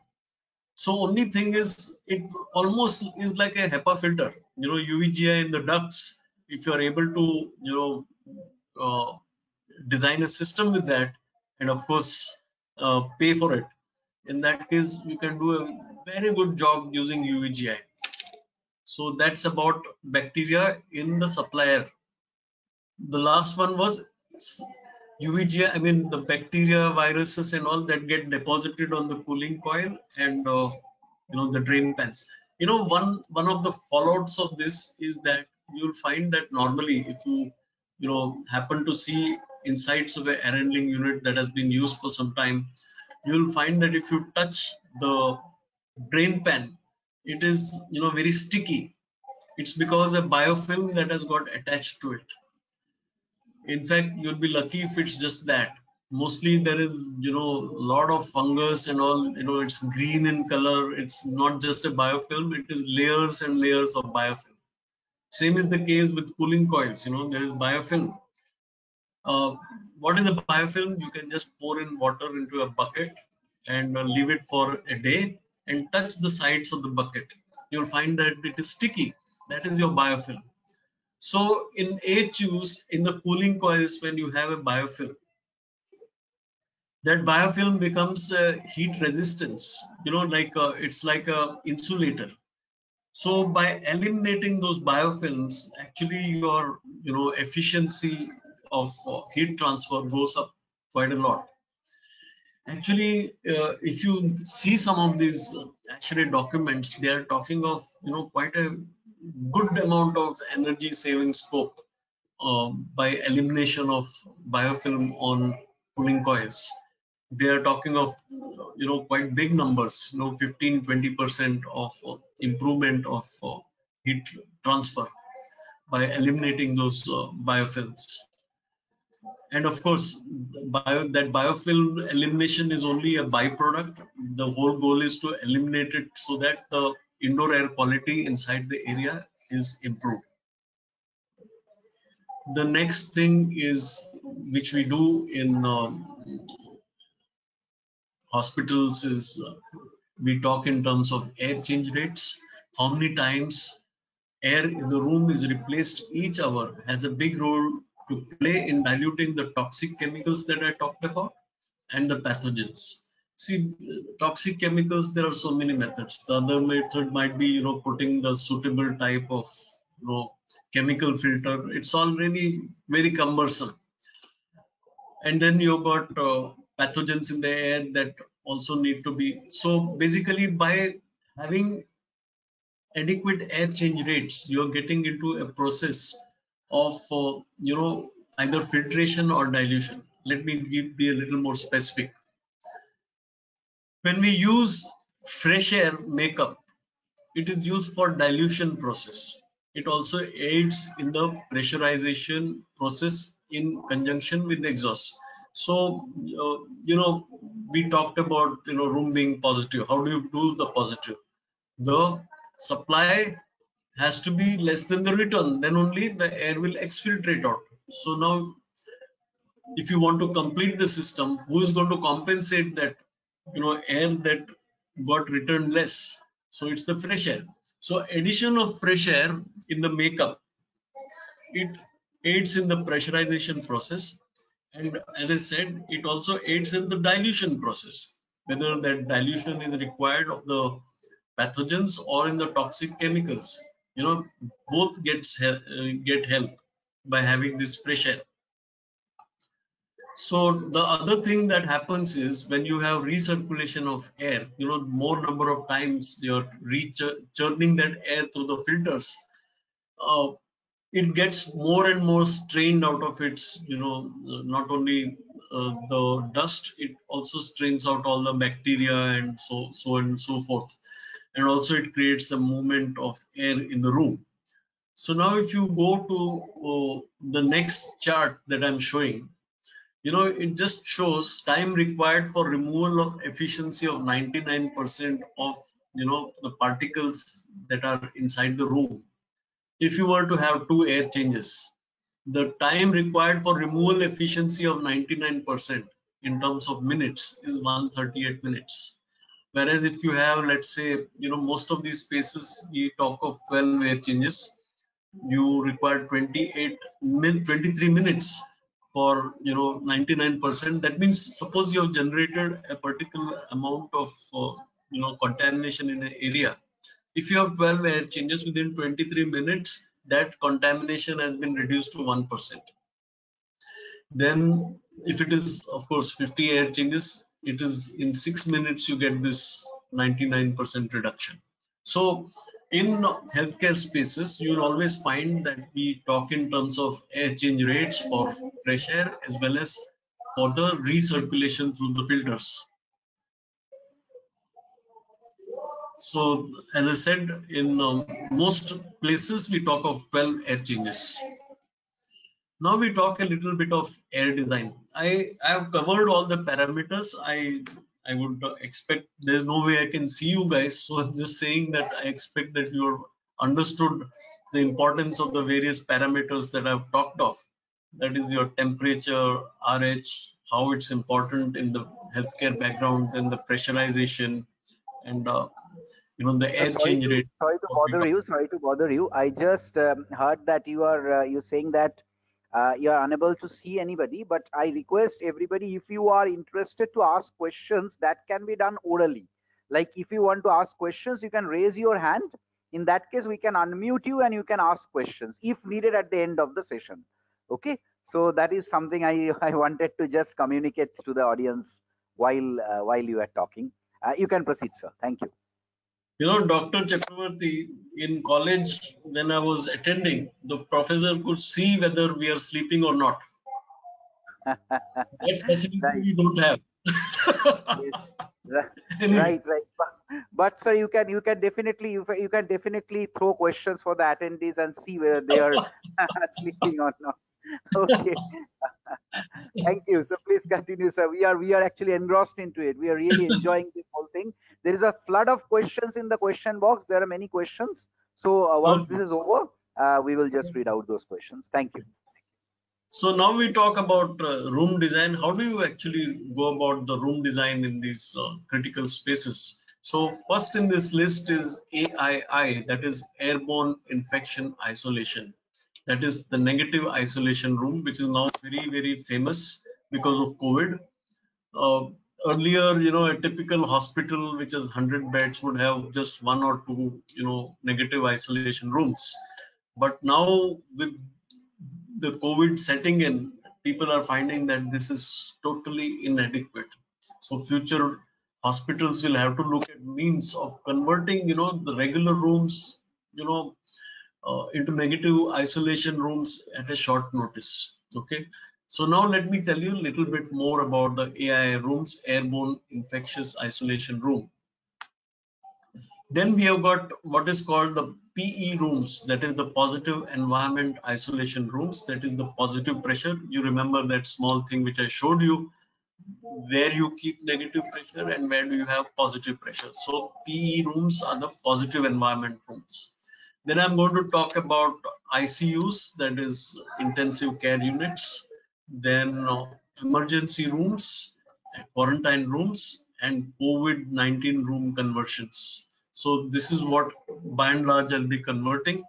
Speaker 2: So only thing is, it almost is like a HEPA filter, UVGI in the ducts. If you are able to, design a system with that, and of course pay for it, in that case you can do a very good job using UVGI. So that's about bacteria in the supply air. The last one was UVGI, I mean the bacteria, viruses and all that get deposited on the cooling coil and the drain pans. One of the fallouts of this is that you'll find that normally if you happen to see insides of a air handling unit that has been used for some time, you'll find that if you touch the drain pan, it is very sticky. It's because a biofilm that has got attached to it. In fact, you'll be lucky if it's just that. Mostly there is a lot of fungus and all, it's green in color. It's not just a biofilm, it is layers and layers of biofilm. Same is the case with cooling coils. There is biofilm. What is a biofilm? You can just pour in water into a bucket and leave it for a day and touch the sides of the bucket. You'll find that it is sticky. That is your biofilm. So in AHUs, in the cooling coils, when you have a biofilm, that biofilm becomes heat resistance, it's like a insulator. So by eliminating those biofilms, actually your efficiency of heat transfer goes up quite a lot. Actually, if you see some of these ASHRAE documents, they are talking of quite a good amount of energy saving scope by elimination of biofilm on cooling coils. They are talking of quite big numbers, 15-20% of improvement of heat transfer by eliminating those biofilms. And of course, that biofilm elimination is only a byproduct. The whole goal is to eliminate it so that the indoor air quality inside the area is improved. The next thing is, which we do in hospitals, is we talk in terms of air change rates. How many times air in the room is replaced each hour has a big role to play in diluting the toxic chemicals that I talked about and the pathogens. See, toxic chemicals, there are so many methods. The other method might be, putting the suitable type of, chemical filter. It's already very cumbersome. And then you've got pathogens in the air that also need to be. So basically, by having adequate air change rates, you're getting into a process of either filtration or dilution. Let me be a little more specific. When we use fresh air makeup, it is used for dilution process. It also aids in the pressurization process in conjunction with the exhaust. So we talked about room being positive. How do you do the positive? The supply has to be less than the return, then only the air will exfiltrate out. So now if you want to complete the system, who is going to compensate that air that got returned less? So it's the fresh air. So addition of fresh air in the makeup, it aids in the pressurization process, and as I said, it also aids in the dilution process, whether that dilution is required of the pathogens or in the toxic chemicals. Both get help by having this fresh air. So the other thing that happens is when you have recirculation of air, more number of times you're churning that air through the filters, it gets more and more strained out of its, not only the dust, it also strains out all the bacteria and so on and so forth. And also it creates a movement of air in the room. So now if you go to the next chart that I'm showing, it just shows time required for removal of efficiency of 99% of the particles that are inside the room. If you were to have 2 air changes, the time required for removal efficiency of 99% in terms of minutes is 138 minutes. Whereas if you have, let's say, most of these spaces, we talk of 12 air changes, you require 23 minutes for 99%. That means suppose you have generated a particular amount of contamination in an area. If you have 12 air changes within 23 minutes, that contamination has been reduced to 1%. Then if it is of course 50 air changes, it is in 6 minutes you get this 99% reduction. So in healthcare spaces, you will always find that we talk in terms of air change rates for fresh air as well as for the recirculation through the filters. So as I said, in most places we talk of 12 air changes. Now we talk a little bit of air design. I have covered all the parameters. I would expect, there's no way I can see you guys, so I'm just saying that I expect that you have understood the importance of the various parameters that I've talked of. That is your temperature, RH, how it's important in the healthcare background, and the pressurization, and the air change rate.
Speaker 3: Sorry to bother you. I just heard that you are you're saying that you are unable to see anybody, but I request everybody, if you are interested to ask questions, that can be done orally. Like if you want to ask questions, you can raise your hand. In that case, we can unmute you and you can ask questions if needed at the end of the session. Okay, so that is something I wanted to just communicate to the audience while you are talking. You can proceed, sir. Thank you.
Speaker 2: Dr. Chakravarti, in college, when I was attending, the professor could see whether we are sleeping or not. That facility
Speaker 3: Right.
Speaker 2: we don't have.
Speaker 3: Yes.
Speaker 2: Anyway.
Speaker 3: Right. But sir, you can definitely throw questions for the attendees and see whether they are sleeping or not. Okay. Thank you. So please continue, sir. We are actually engrossed into it. We are really enjoying this whole thing. There is a flood of questions in the question box. There are many questions. So once this is over, we will just read out those questions. Thank you.
Speaker 2: So now we talk about room design. How do you actually go about the room design in these critical spaces? So first in this list is AII, that is airborne infection isolation. That is the negative isolation room, which is now very, very famous because of COVID. Earlier, a typical hospital which has 100 beds would have just 1 or 2, negative isolation rooms. But now with the COVID setting in, people are finding that this is totally inadequate. So future hospitals will have to look at means of converting, the regular rooms, into negative isolation rooms at a short notice. Okay. So now let me tell you a little bit more about the AII rooms, airborne infectious isolation room. Then we have got what is called the PE rooms, that is the positive environment isolation rooms, that is the positive pressure. You remember that small thing which I showed you, where you keep negative pressure and where do you have positive pressure. So PE rooms are the positive environment rooms. Then I'm going to talk about ICUs, that is intensive care units, then emergency rooms, quarantine rooms, and COVID-19 room conversions. So this is what by and large I'll be converting.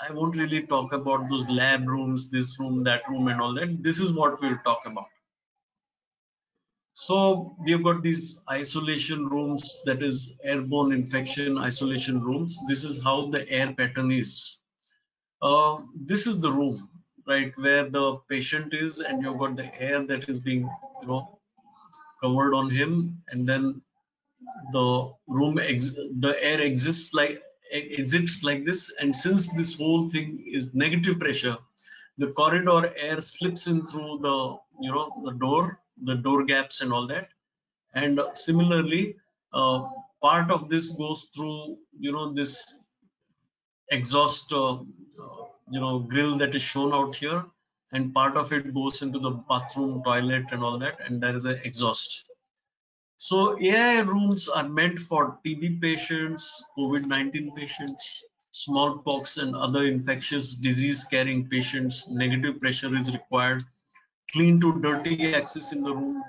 Speaker 2: I won't really talk about those lab rooms, this room, that room, and all that. This is what we'll talk about. So we have got these isolation rooms, that is airborne infection isolation rooms. This is how the air pattern is. This is the room, right, where the patient is, and you've got the air that is being, covered on him, and then the room, the air exits like this. And since this whole thing is negative pressure, the corridor air slips in through the, the door gaps and all that. And similarly, part of this goes through, this exhaust, grill that is shown out here, and part of it goes into the bathroom, toilet, and all that, and there is an exhaust. So AII rooms are meant for TB patients, COVID-19 patients, smallpox, and other infectious disease carrying patients. Negative pressure is required. Clean to dirty access in the room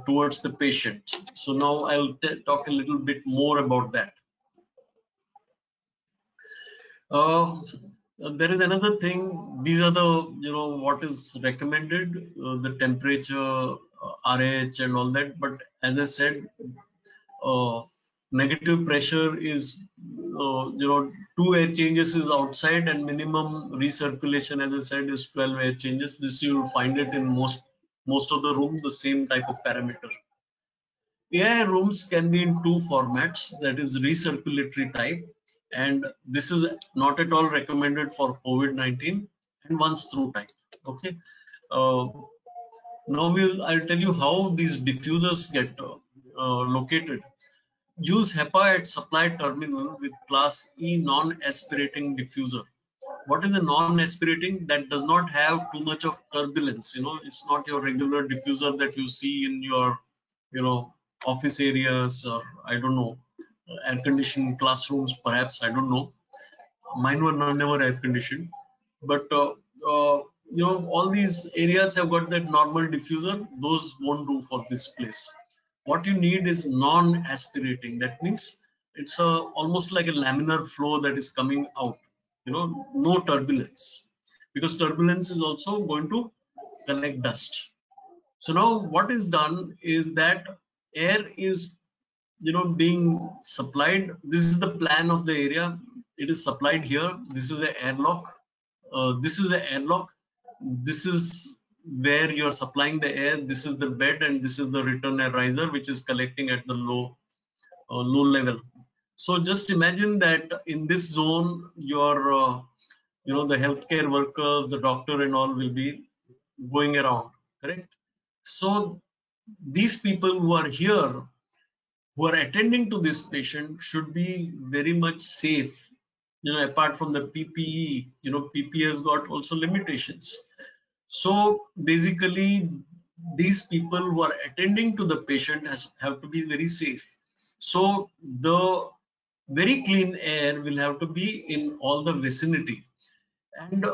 Speaker 2: towards the patient. So now I'll talk a little bit more about that. There is another thing. These are the, what is recommended, the temperature, RH and all that. But as I said, negative pressure is, 2 air changes is outside, and minimum recirculation, as I said, is 12 air changes. This you will find it in most of the room, the same type of parameter. AI rooms can be in 2 formats, that is recirculatory type, and this is not at all recommended for COVID-19, and once through type. Okay. Now I'll tell you how these diffusers get located. Use HEPA at supply terminal with class E non-aspirating diffuser. What is a non-aspirating? That does not have too much of turbulence. It's not your regular diffuser that you see in your, office areas, or I don't know, air-conditioned classrooms, perhaps, I don't know. Mine were never air-conditioned, but all these areas have got that normal diffuser. Those won't do for this place. What you need is non-aspirating. That means it's almost like a laminar flow that is coming out. No turbulence, because turbulence is also going to collect dust. So now what is done is that air is, being supplied. This is the plan of the area. It is supplied here. This is the airlock. This is the airlock. This is where you're supplying the air. This is the bed, and this is the return air riser, which is collecting at the low level. So just imagine that in this zone, your the healthcare workers, the doctor and all will be going around, correct? So these people who are here, who are attending to this patient, should be very much safe. Apart from the PPE, PPE has got also limitations. So basically, these people who are attending to the patient have to be very safe. So the very clean air will have to be in all the vicinity, and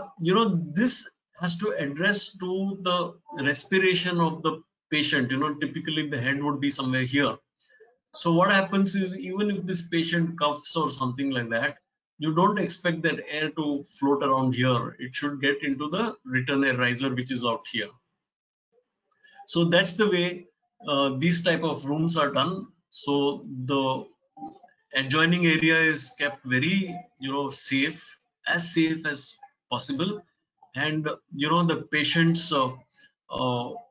Speaker 2: this has to address to the respiration of the patient. Typically the head would be somewhere here. So what happens is, even if this patient coughs or something like that, you don't expect that air to float around here. It should get into the return air riser, which is out here. So that's the way these type of rooms are done. So the adjoining area is kept very, safe as possible, and the patient's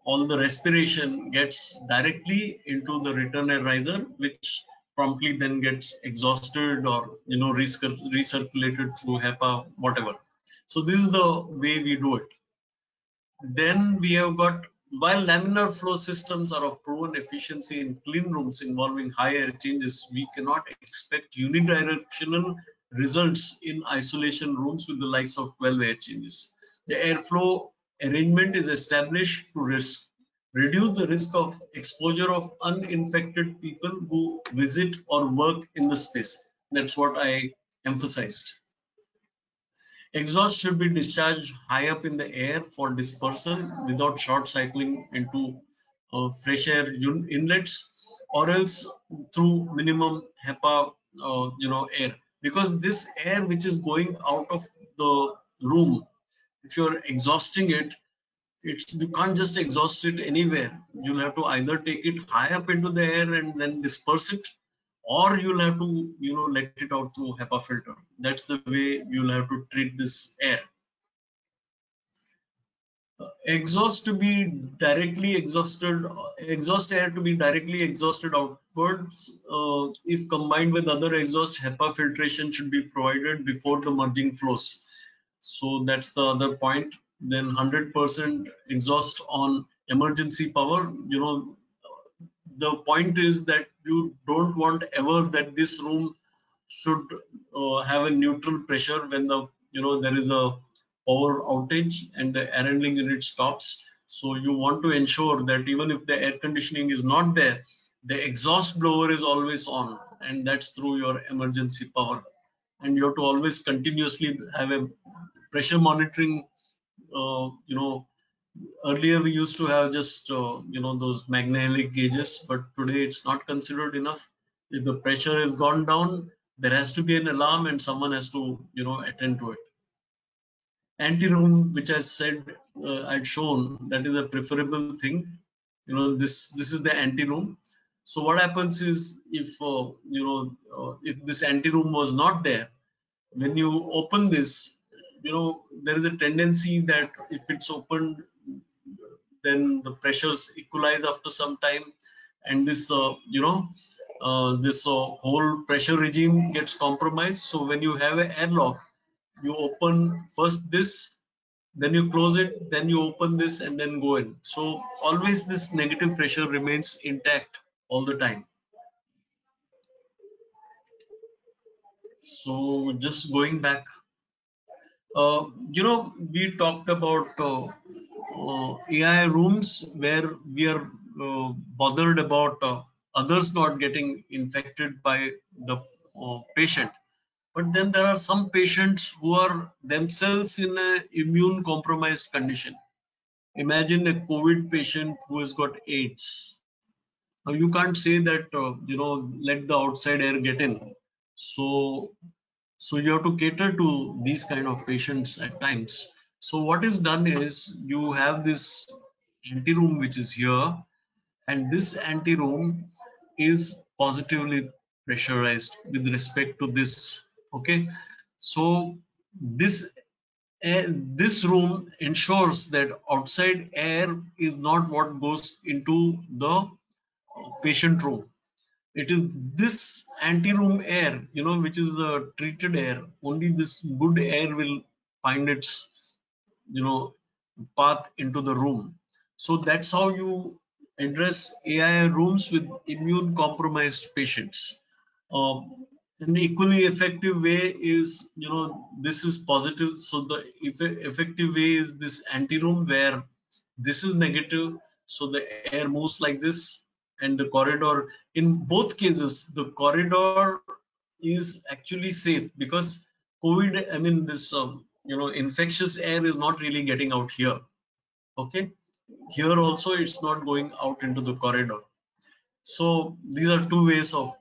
Speaker 2: all the respiration gets directly into the return air riser, which promptly then gets exhausted or recirculated through HEPA, whatever. So this is the way we do it. Then we have got, while laminar flow systems are of proven efficiency in clean rooms involving high air changes, we cannot expect unidirectional results in isolation rooms with the likes of 12 air changes. The airflow arrangement is established to reduce the risk of exposure of uninfected people who visit or work in the space. That's what I emphasized. Exhaust should be discharged high up in the air for dispersal without short cycling into fresh air inlets, or else through minimum HEPA air, because this air which is going out of the room, if you're exhausting it, you can't just exhaust it anywhere. You'll have to either take it high up into the air and then disperse it, or you'll have to let it out through HEPA filter. That's the way you'll have to treat this air. Exhaust air to be directly exhausted outwards. If combined with other exhaust, HEPA filtration should be provided before the merging flows. So that's the other point. Then 100% exhaust on emergency power. The point is that you don't want ever that this room should have a neutral pressure when there is a power outage and the air handling unit stops. So you want to ensure that even if the air conditioning is not there, the exhaust blower is always on, and that's through your emergency power. And you have to always continuously have a pressure monitoring. Earlier we used to have just those magnetic gauges, but today it's not considered enough. If the pressure has gone down, there has to be an alarm and someone has to attend to it. Anteroom, which I said, I'd shown, that is a preferable thing. You know, this is the anteroom. So what happens is, if if this anteroom was not there, when you open this, there is a tendency that if it's opened, then the pressures equalize after some time, and this whole pressure regime gets compromised. So when you have an airlock, you open first this, then you close it, then you open this, and then go in. So always this negative pressure remains intact all the time. So just going back, we talked about AI rooms where we are bothered about others not getting infected by the patient. But then there are some patients who are themselves in an immune compromised condition. Imagine a COVID patient who has got AIDS. Now you can't say that let the outside air get in. So you have to cater to these kind of patients at times. So what is done is, you have this anteroom which is here, and this anteroom is positively pressurized with respect to this. Okay, so this room ensures that outside air is not what goes into the patient room. It is this anteroom air, which is the treated air. Only this good air will find its, path into the room. So that's how you address AI rooms with immune compromised patients. An equally effective way is, this is positive. So the effective way is this anteroom, where this is negative. So the air moves like this, and the corridor, in both cases, the corridor is actually safe, because COVID, I mean, this, infectious air is not really getting out here. Okay. Here also it's not going out into the corridor. So these are two ways of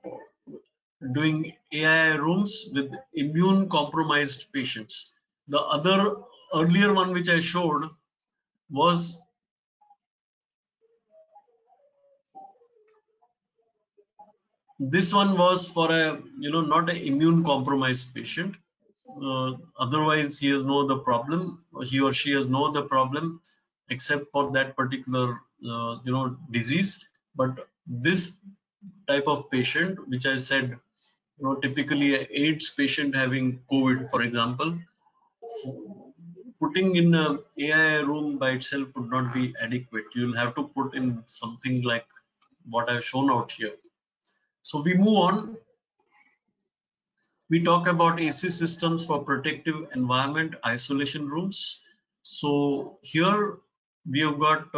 Speaker 2: doing AI rooms with immune compromised patients. The other earlier one which I showed was this one was for a not an immune compromised patient. Otherwise he has no other problem, or he or she has no other problem except for that particular disease. But this type of patient, which I said, typically an AIDS patient having COVID, for example, putting in a AI room by itself would not be adequate. You'll have to put in something like what I've shown out here. So we move on. We talk about AC systems for protective environment isolation rooms. So here we have got,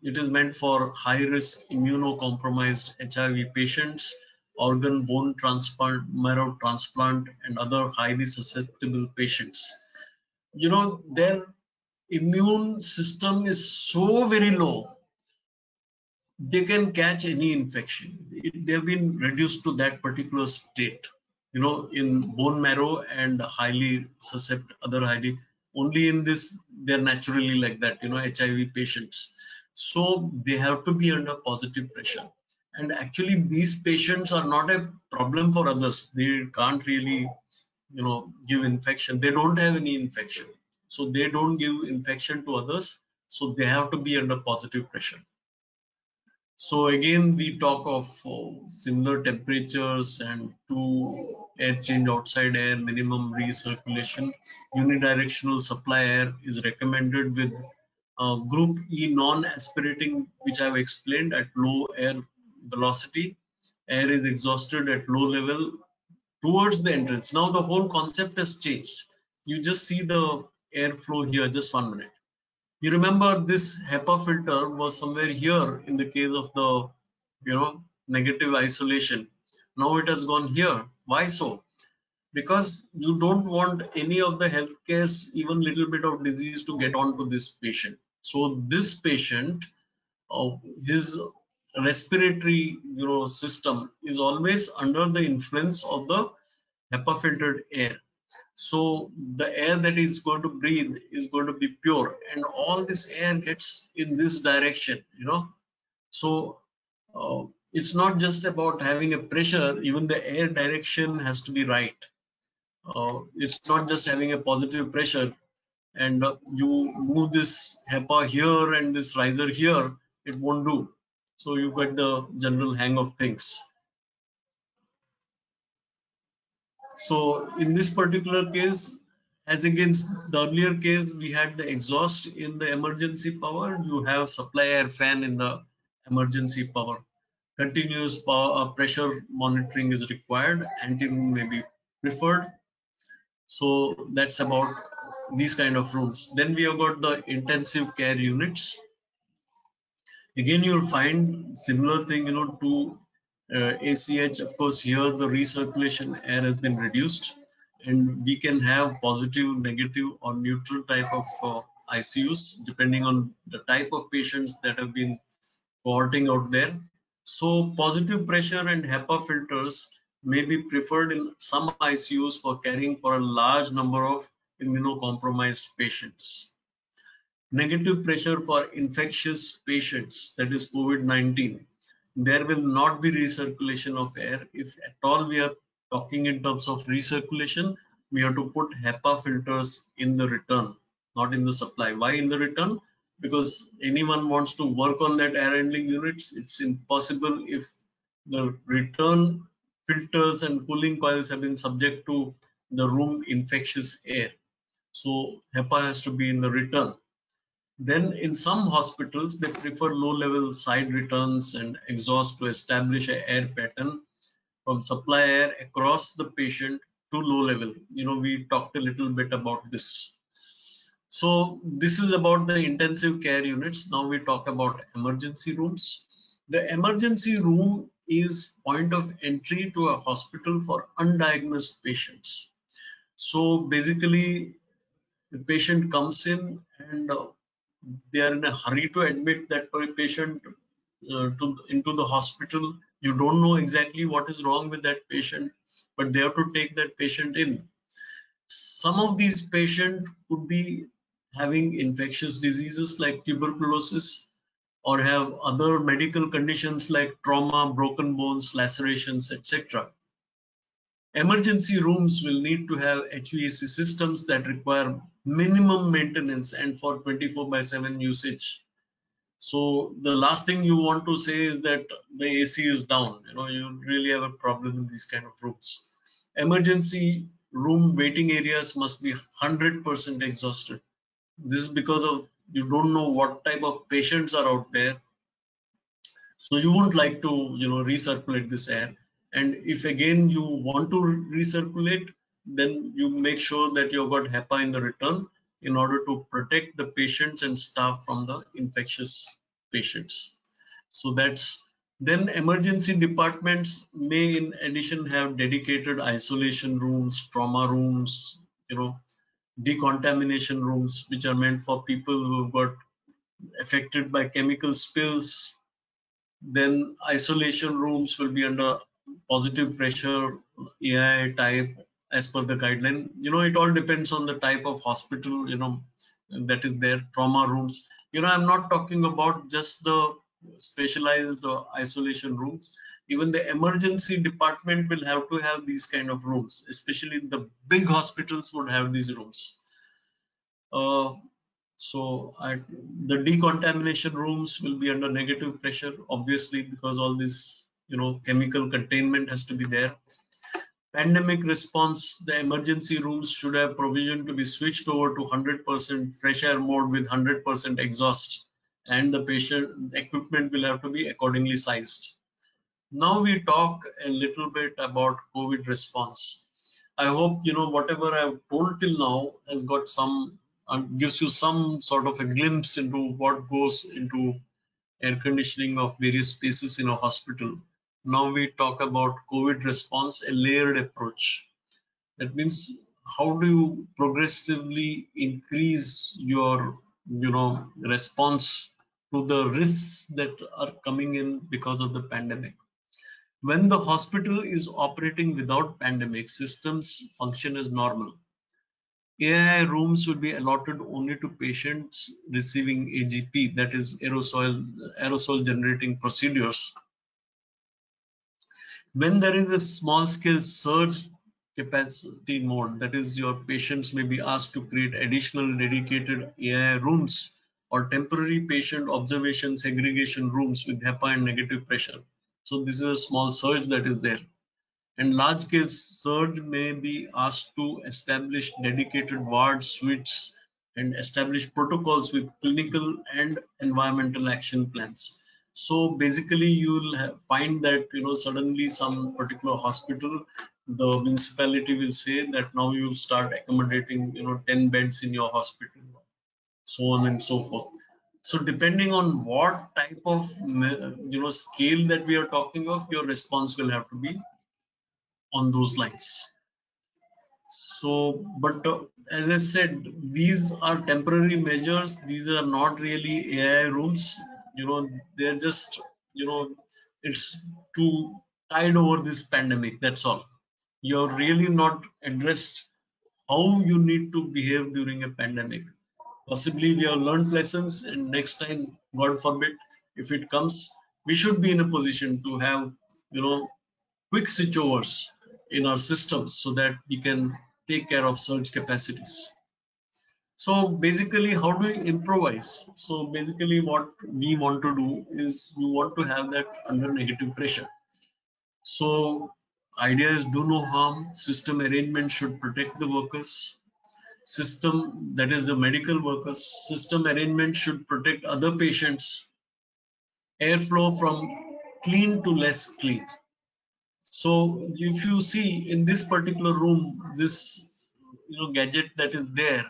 Speaker 2: it is meant for high risk immunocompromised HIV patients, organ bone transplant, marrow transplant, and other highly susceptible patients. Their immune system is so very low, they can catch any infection. They have been reduced to that particular state, in bone marrow and highly susceptible, only in this, they're naturally like that, HIV patients. So they have to be under positive pressure. And actually these patients are not a problem for others. They can't really, give infection. They don't have any infection. So they don't give infection to others. So they have to be under positive pressure. So again, we talk of similar temperatures and to air change outside air, minimum recirculation. Unidirectional supply air is recommended with group E non-aspirating, which I've explained, at low air velocity. Air is exhausted at low level towards the entrance. Now the whole concept has changed. You just see the airflow here, just 1 minute. You remember this HEPA filter was somewhere here in the case of the, negative isolation. Now it has gone here. Why so? Because you don't want any of the healthcare's even little bit of disease to get on to this patient. So this patient, his respiratory, system is always under the influence of the HEPA filtered air. So the air that is going to breathe is going to be pure, and all this air gets in this direction, you know. So it's not just about having a pressure, even the air direction has to be right. It's not just having a positive pressure and you move this HEPA here and this riser here, it won't do. So you get the general hang of things. So in this particular case, as against the earlier case, we had the exhaust in the emergency power. You have supply air fan in the emergency power. Continuous power, pressure monitoring is required. Anti-room may be preferred. So that's about these kind of rooms. Then we have got the intensive care units. Again, you'll find similar thing, you know, to ACH. Of course, here the recirculation air has been reduced, and we can have positive, negative, or neutral type of ICUs depending on the type of patients that have been cohorting out there. So positive pressure and HEPA filters may be preferred in some ICUs for caring for a large number of immunocompromised patients. Negative pressure for infectious patients, that is COVID-19. There will not be recirculation of air. If at all we are talking in terms of recirculation, we have to put HEPA filters in the return, not in the supply. Why in the return? Because anyone wants to work on that air handling units, it's impossible if the return filters and cooling coils have been subject to the room infectious air. So HEPA has to be in the return. Then in some hospitals, they prefer low-level side returns and exhaust to establish an air pattern from supply air across the patient to low level. You know, we talked a little bit about this. So this is about the intensive care units. Now we talk about emergency rooms. The emergency room is point of entry to a hospital for undiagnosed patients. So basically, the patient comes in and they are in a hurry to admit that patient into the hospital. You don't know exactly what is wrong with that patient, but they have to take that patient in. Some of these patients could be having infectious diseases like tuberculosis, or have other medical conditions like trauma, broken bones, lacerations, etc. Emergency rooms will need to have HVAC systems that require minimum maintenance and for 24/7 usage. So the last thing you want to say is that the AC is down. You know, you really have a problem in these kind of rooms. Emergency room waiting areas must be 100% exhausted. This is because of you don't know what type of patients are out there. So you wouldn't like to, you know, recirculate this air. And if again you want to recirculate, then you make sure that you've got HEPA in the return in order to protect the patients and staff from the infectious patients. So that's then emergency departments may in addition have dedicated isolation rooms, trauma rooms, you know, decontamination rooms, which are meant for people who have got affected by chemical spills. Then isolation rooms will be under positive pressure AI type as per the guideline. You know, it all depends on the type of hospital, you know, that is there. Trauma rooms. You know, I'm not talking about just the specialized isolation rooms. Even the emergency department will have to have these kind of rooms, especially the big hospitals would have these rooms. So the decontamination rooms will be under negative pressure, obviously, because all this, you know, chemical containment has to be there. Pandemic response, the emergency rooms should have provision to be switched over to 100% fresh air mode with 100% exhaust, and the patient equipment will have to be accordingly sized. Now we talk a little bit about COVID response. I hope, you know, whatever I've told till now has got some gives you some sort of a glimpse into what goes into air conditioning of various spaces in a hospital. Now we talk about COVID response, a layered approach. That means how do you progressively increase your, you know, response to the risks that are coming in because of the pandemic. When the hospital is operating without pandemic, systems function as normal. AI rooms will be allotted only to patients receiving AGP, that is aerosol generating procedures. When there is a small scale surge capacity mode, that is your patients may be asked to create additional dedicated AI rooms or temporary patient observation segregation rooms with HEPA and negative pressure. So this is a small surge that is there. And large scale surge may be asked to establish dedicated ward suites and establish protocols with clinical and environmental action plans. So basically you'll find that suddenly some particular hospital, the municipality will say that now you start accommodating 10 beds in your hospital, so on and so forth. So depending on what type of scale that we are talking of, your response will have to be on those lines. So, but as I said, these are temporary measures. These are not really AI rooms. They're just, it's to tide over this pandemic. That's all. You're really not addressed how you need to behave during a pandemic. Possibly we have learned lessons, and next time, God forbid, if it comes, we should be in a position to have, quick switchovers in our systems so that we can take care of surge capacities. So basically, how do we improvise? So basically what we want to do is we want to have that under negative pressure. So idea is do no harm, system arrangement should protect the workers. System, that is the medical workers, system arrangement should protect other patients. Airflow from clean to less clean. So if you see in this particular room, this gadget that is there,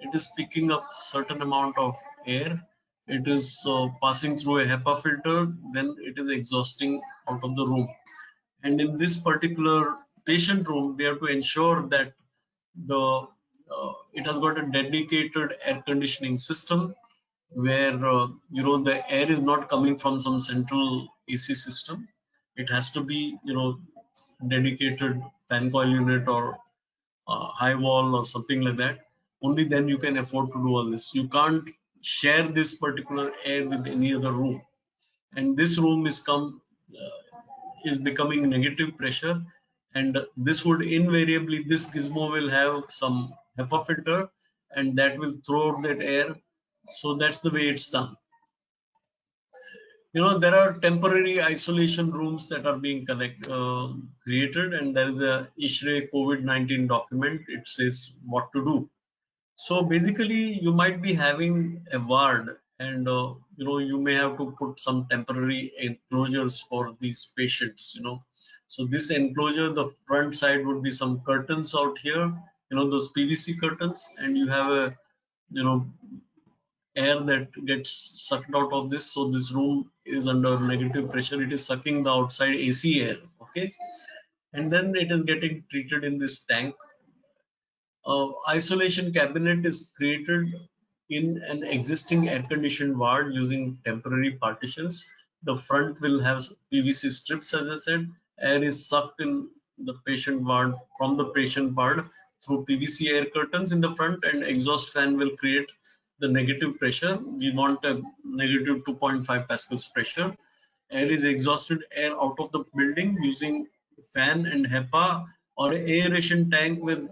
Speaker 2: it is picking up certain amount of air. It is passing through a HEPA filter, then it is exhausting out of the room. And in this particular patient room, we have to ensure that the it has got a dedicated air conditioning system where the air is not coming from some central AC system. It has to be dedicated fan coil unit or high wall or something like that. Only then you can afford to do all this. You can't share this particular air with any other room. And this room is becoming negative pressure, and this would invariably, this gizmo will have some HEPA filter, and that will throw out that air. So that's the way it's done. There are temporary isolation rooms that are being created, and there is a ISHRE COVID-19 document. It says what to do. So basically, you might be having a ward, and you may have to put some temporary enclosures for these patients. So this enclosure, the front side would be some curtains out here. Those PVC curtains, and you have a air that gets sucked out of this. So this room is under negative pressure. It is sucking the outside AC air. Okay, and then it is getting treated in this tank. Isolation cabinet is created in an existing air-conditioned ward using temporary partitions. The front will have PVC strips, as I said. Air is sucked in the patient ward from the patient ward through PVC air curtains in the front, and exhaust fan will create the negative pressure. We want a negative 2.5 pascals pressure. Air is exhausted air out of the building using fan and HEPA or aeration tank with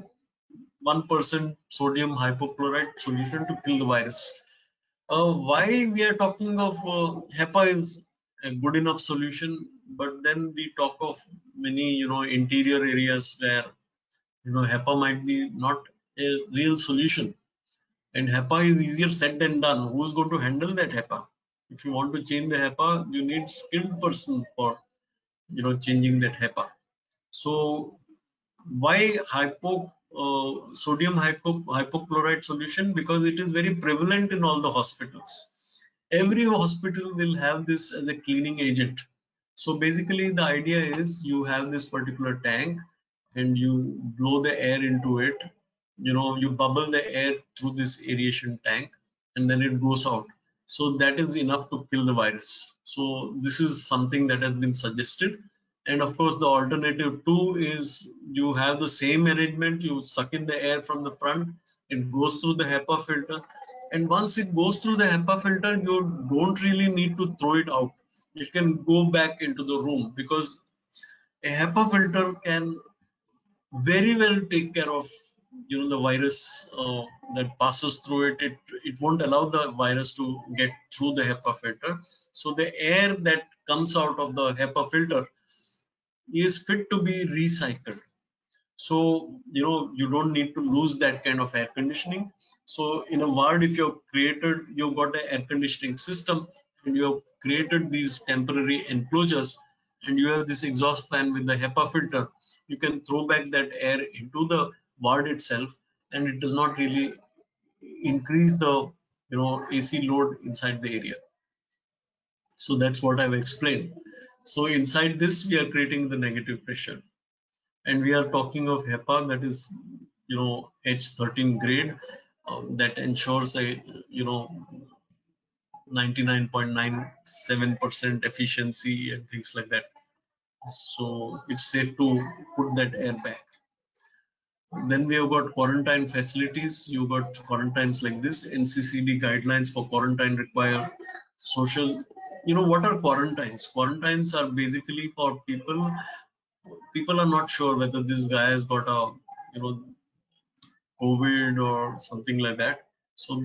Speaker 2: 1% sodium hypochlorite solution to kill the virus. Why we are talking of HEPA is a good enough solution, but then we talk of many interior areas where HEPA might be not a real solution, and HEPA is easier said than done. Who's going to handle that HEPA? If you want to change the HEPA, you need skilled person for changing that HEPA. So why sodium hypochlorite solution? Because it is very prevalent in all the hospitals. Every hospital will have this as a cleaning agent. So basically the idea is you have this particular tank and you blow the air into it. You bubble the air through this aeration tank, and then it goes out. So that is enough to kill the virus. So this is something that has been suggested. And of course, the alternative too is you have the same arrangement. You suck in the air from the front it goes through the HEPA filter, and once it goes through the HEPA filter, you don't really need to throw it out. It can go back into the room, because a HEPA filter can very well take care of the virus that passes through it. It won't allow the virus to get through the HEPA filter. So the air that comes out of the HEPA filter is fit to be recycled. So you don't need to lose that kind of air conditioning. So in a ward, if you've got an air conditioning system, and you have created these temporary enclosures, and you have this exhaust fan with the HEPA filter, you can throw back that air into the ward itself, and it does not really increase the AC load inside the area. So that's what I've explained. So inside this, we are creating the negative pressure, and we are talking of HEPA, that is H13 grade, that ensures a 99.97% efficiency and things like that. So it's safe to put that air back. Then we have got quarantine facilities. You got quarantines like this. NCCD guidelines for quarantine require social. What are quarantines? Quarantines are basically for people are not sure whether this guy has got a COVID or something like that. So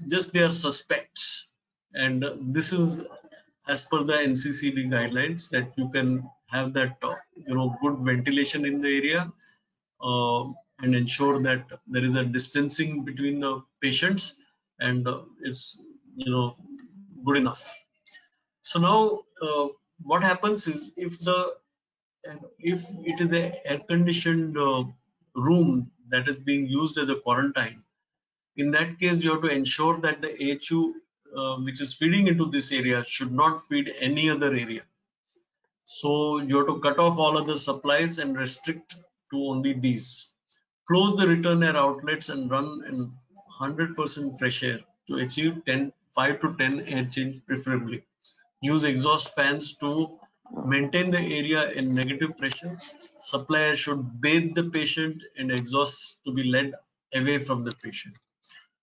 Speaker 2: just they are suspects, and this is as per the NCCD guidelines, that you can have that good ventilation in the area, and ensure that there is a distancing between the patients, and it's good enough. So now what happens is, if it is a air conditioned room that is being used as a quarantine, in that case you have to ensure that the AHU which is feeding into this area should not feed any other area. So you have to cut off all other supplies and restrict to only these. Close the return air outlets and run in 100% fresh air to achieve 5 to 10 air change preferably. Use exhaust fans to maintain the area in negative pressure. Supply should bathe the patient, and exhaust to be led away from the patient.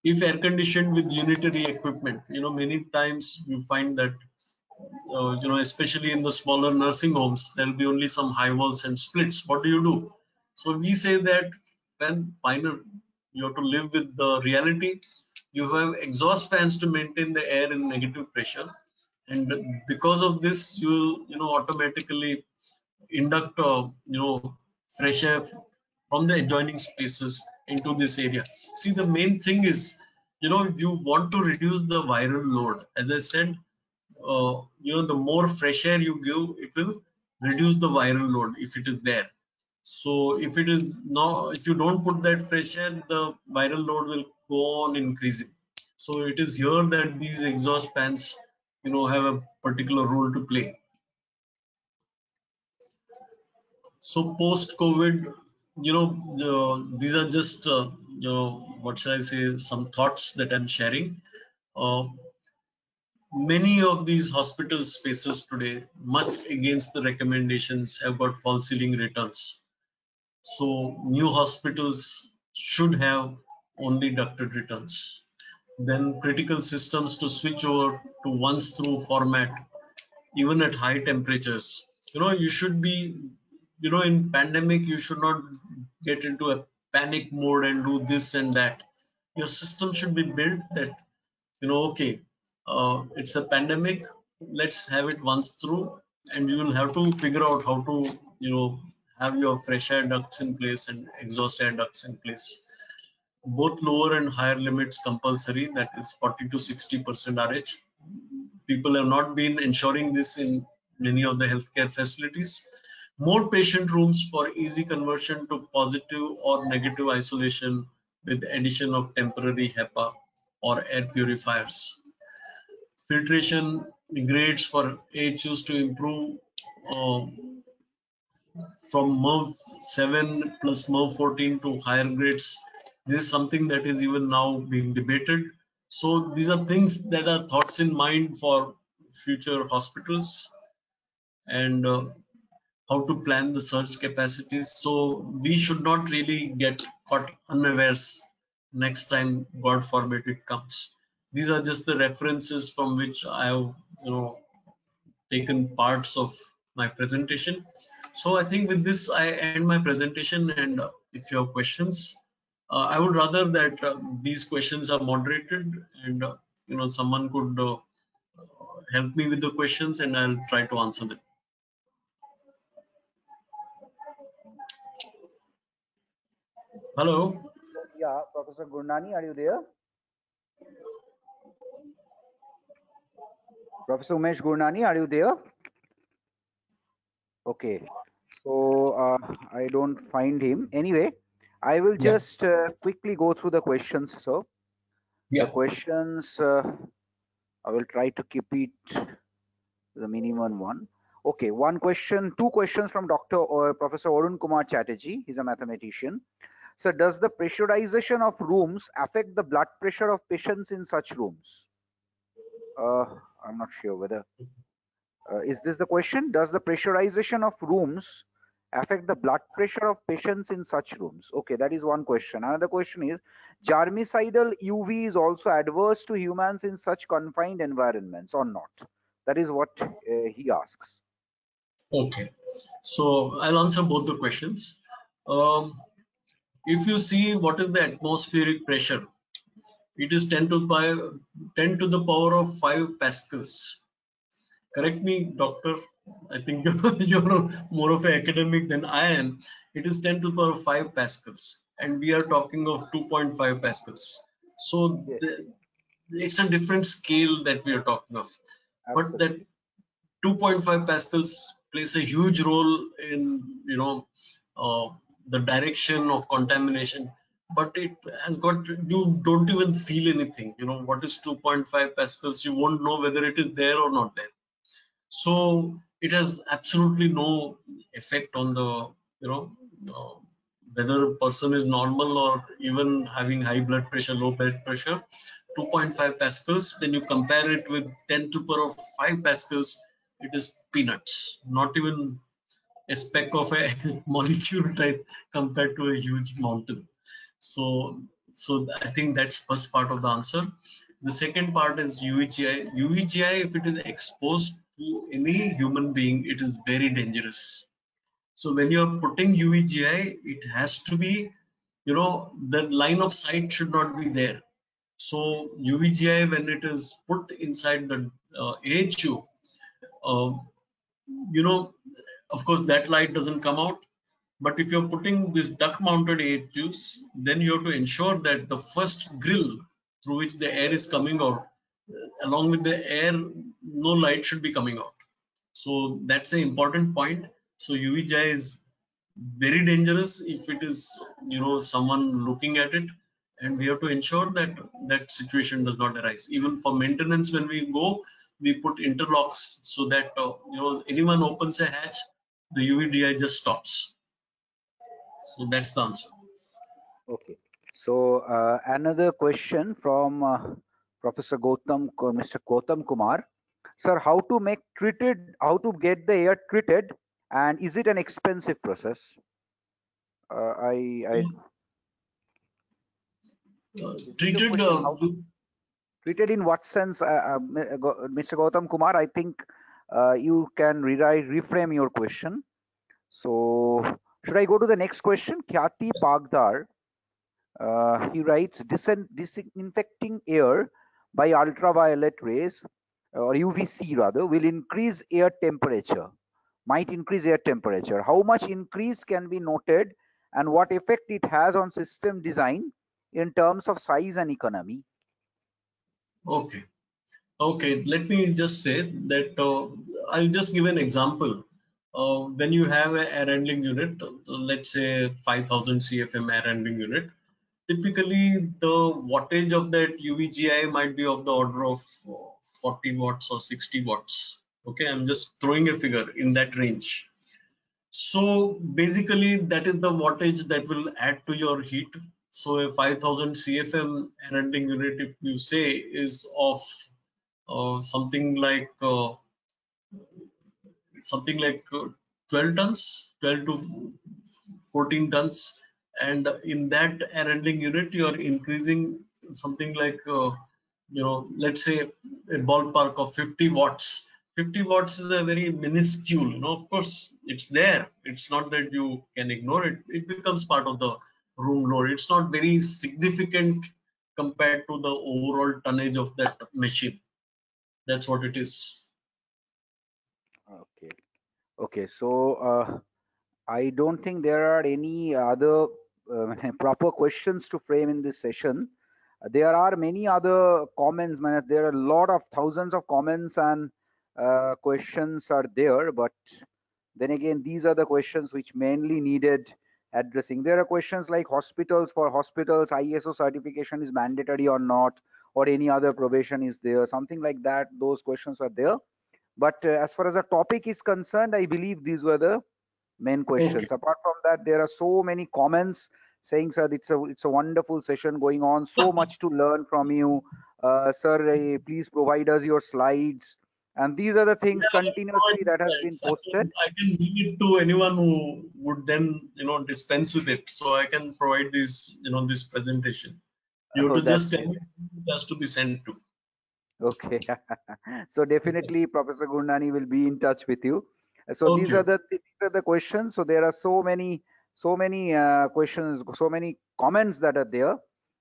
Speaker 2: If air conditioned with unitary equipment, many times you find that especially in the smaller nursing homes, there will be only some high walls and splits. What do? So we say that when final, you have to live with the reality. You have exhaust fans to maintain the air in negative pressure, and because of this, you automatically induct fresh air from the adjoining spaces into this area. See, the main thing is, you want to reduce the viral load. As I said, the more fresh air you give, it will reduce the viral load if it is there. So if you don't put that fresh air, the viral load will go on increasing. So it is here that these exhaust fans have a particular role to play. So post COVID, these are just what shall I say, some thoughts that I'm sharing. Many of these hospital spaces today, much against the recommendations, have got false ceiling returns. So new hospitals should have only ducted returns. Then critical systems to switch over to once through format, even at high temperatures. You should be, in pandemic, you should not get into a panic mode and do this and that. Your system should be built that, okay, it's a pandemic, let's have it once through, and you will have to figure out how to, have your fresh air ducts in place and exhaust air ducts in place. Both lower and higher limits compulsory, that is 40 to 60% RH. People have not been ensuring this in many of the healthcare facilities. More patient rooms for easy conversion to positive or negative isolation with addition of temporary HEPA or air purifiers. Filtration grades for AHUs to improve from MERV 7 plus MERV 14 to higher grades. This is something that is even now being debated. So these are things that are thoughts in mind for future hospitals, and how to plan the surge capacities. So we should not really get caught unawares next time, God forbid, it comes. These are just the references from which I have, taken parts of my presentation. So I think with this I end my presentation, and if you have questions, I would rather that these questions are moderated, and someone could help me with the questions, and I'll try to answer them. Hello.
Speaker 3: Yeah, Professor Gurnani, are you there? Professor Umesh Gurnani, are you there? Okay, so I don't find him. Anyway, I will
Speaker 2: Yeah.
Speaker 3: just quickly go through the questions, sir.
Speaker 2: Yeah.
Speaker 3: The questions, I will try to keep it the minimum one. Okay, one question, two questions from Dr. or Professor Arun Kumar Chatterjee. He's a mathematician. So does the pressurization of rooms affect the blood pressure of patients in such rooms? I'm not sure whether, is this the question? Does the pressurization of rooms affect the blood pressure of patients in such rooms? Okay, that is one question. Another question is, germicidal UV is also adverse to humans in such confined environments or not? That is what he asks.
Speaker 2: Okay, so I'll answer both the questions. If you see what is the atmospheric pressure, it is 10 to the power of 5 pascals. Correct me, doctor. I think you're more of an academic than I am. It is 10 to the power of 5 pascals, and we are talking of 2.5 pascals. So
Speaker 3: Yes,
Speaker 2: it's a different scale that we are talking of. But that
Speaker 3: absolutely.
Speaker 2: 2.5 pascals plays a huge role in the direction of contamination, but it has got, you don't even feel anything. What is 2.5 pascals? You won't know whether it is there or not there. So it has absolutely no effect on the uh, whether a person is normal or even having high blood pressure, low blood pressure. 2.5 pascals, when you compare it with 10 to the power of 5 pascals, it is peanuts, not even a speck of a molecule type compared to a huge mountain. So I think that's first part of the answer. The second part is UVGI. UVGI, if it is exposed to any human being, it is very dangerous. So when you are putting UVGI, it has to be, the line of sight should not be there. So UVGI, when it is put inside the AHU, of course that light doesn't come out. But if you're putting this duct mounted AHUs, then you have to ensure that the first grill through which the air is coming out, along with the air, no light should be coming out. So that's an important point. So UVGI is very dangerous if it is, someone looking at it, and we have to ensure that that situation does not arise. Even for maintenance, when we go, we put interlocks so that anyone opens a hatch, the UVGI just stops. So that's the answer.
Speaker 3: Okay. So another question from Professor Mr. Gautam Kumar. Sir, how to get the air treated, and is it an expensive process?
Speaker 2: Treated,
Speaker 3: treated in what sense, Mr. Gautam Kumar? I think you can reframe your question. So should I go to the next question? Khyati Pagdar. He writes, disinfecting air by ultraviolet rays, or UVC rather, will increase air temperature, might increase air temperature. How much increase can be noted, and what effect it has on system design in terms of size and economy?
Speaker 2: Okay, let me just say that I'll just give an example. When you have an air handling unit, let's say 5000 CFM air handling unit, typically the wattage of that UVGI might be of the order of 40 watts or 60 watts. Okay, I'm just throwing a figure in that range. So basically that is the wattage that will add to your heat. So a 5000 CFM air handling unit, if you say, is of something like 12 tons, 12 to 14 tons, and in that air handling unit you are increasing something like let's say a ballpark of 50 watts. 50 watts is a very minuscule, of course it's there, it's not that you can ignore it, it becomes part of the room load, it's not very significant compared to the overall tonnage of that machine. That's what it is.
Speaker 3: Okay. Okay. So I don't think there are any other proper questions to frame in this session. There are many other comments, man. There are a lot of thousands of comments and questions are there, but then again, these are the questions which mainly needed addressing. There are questions like hospitals, for hospitals, ISO certification is mandatory or not, or any other probation is there, something like that. Those questions are there. But as far as the topic is concerned, I believe these were the main questions.
Speaker 2: Okay.
Speaker 3: Apart from that, there are so many comments saying, sir, it's a wonderful session going on, so much to learn from you. Sir, please provide us your slides. And these are the things
Speaker 2: Yeah,
Speaker 3: continuously that has been posted.
Speaker 2: I can give it to anyone who would then dispense with it, so I can provide this this presentation. You have
Speaker 3: Oh,
Speaker 2: to just
Speaker 3: that's
Speaker 2: tell
Speaker 3: great.
Speaker 2: me who it has to be sent to.
Speaker 3: Okay. So definitely Professor Gurnani will be in touch with you. So these
Speaker 2: Okay.
Speaker 3: are the questions. So there are so many questions, so many comments that are there.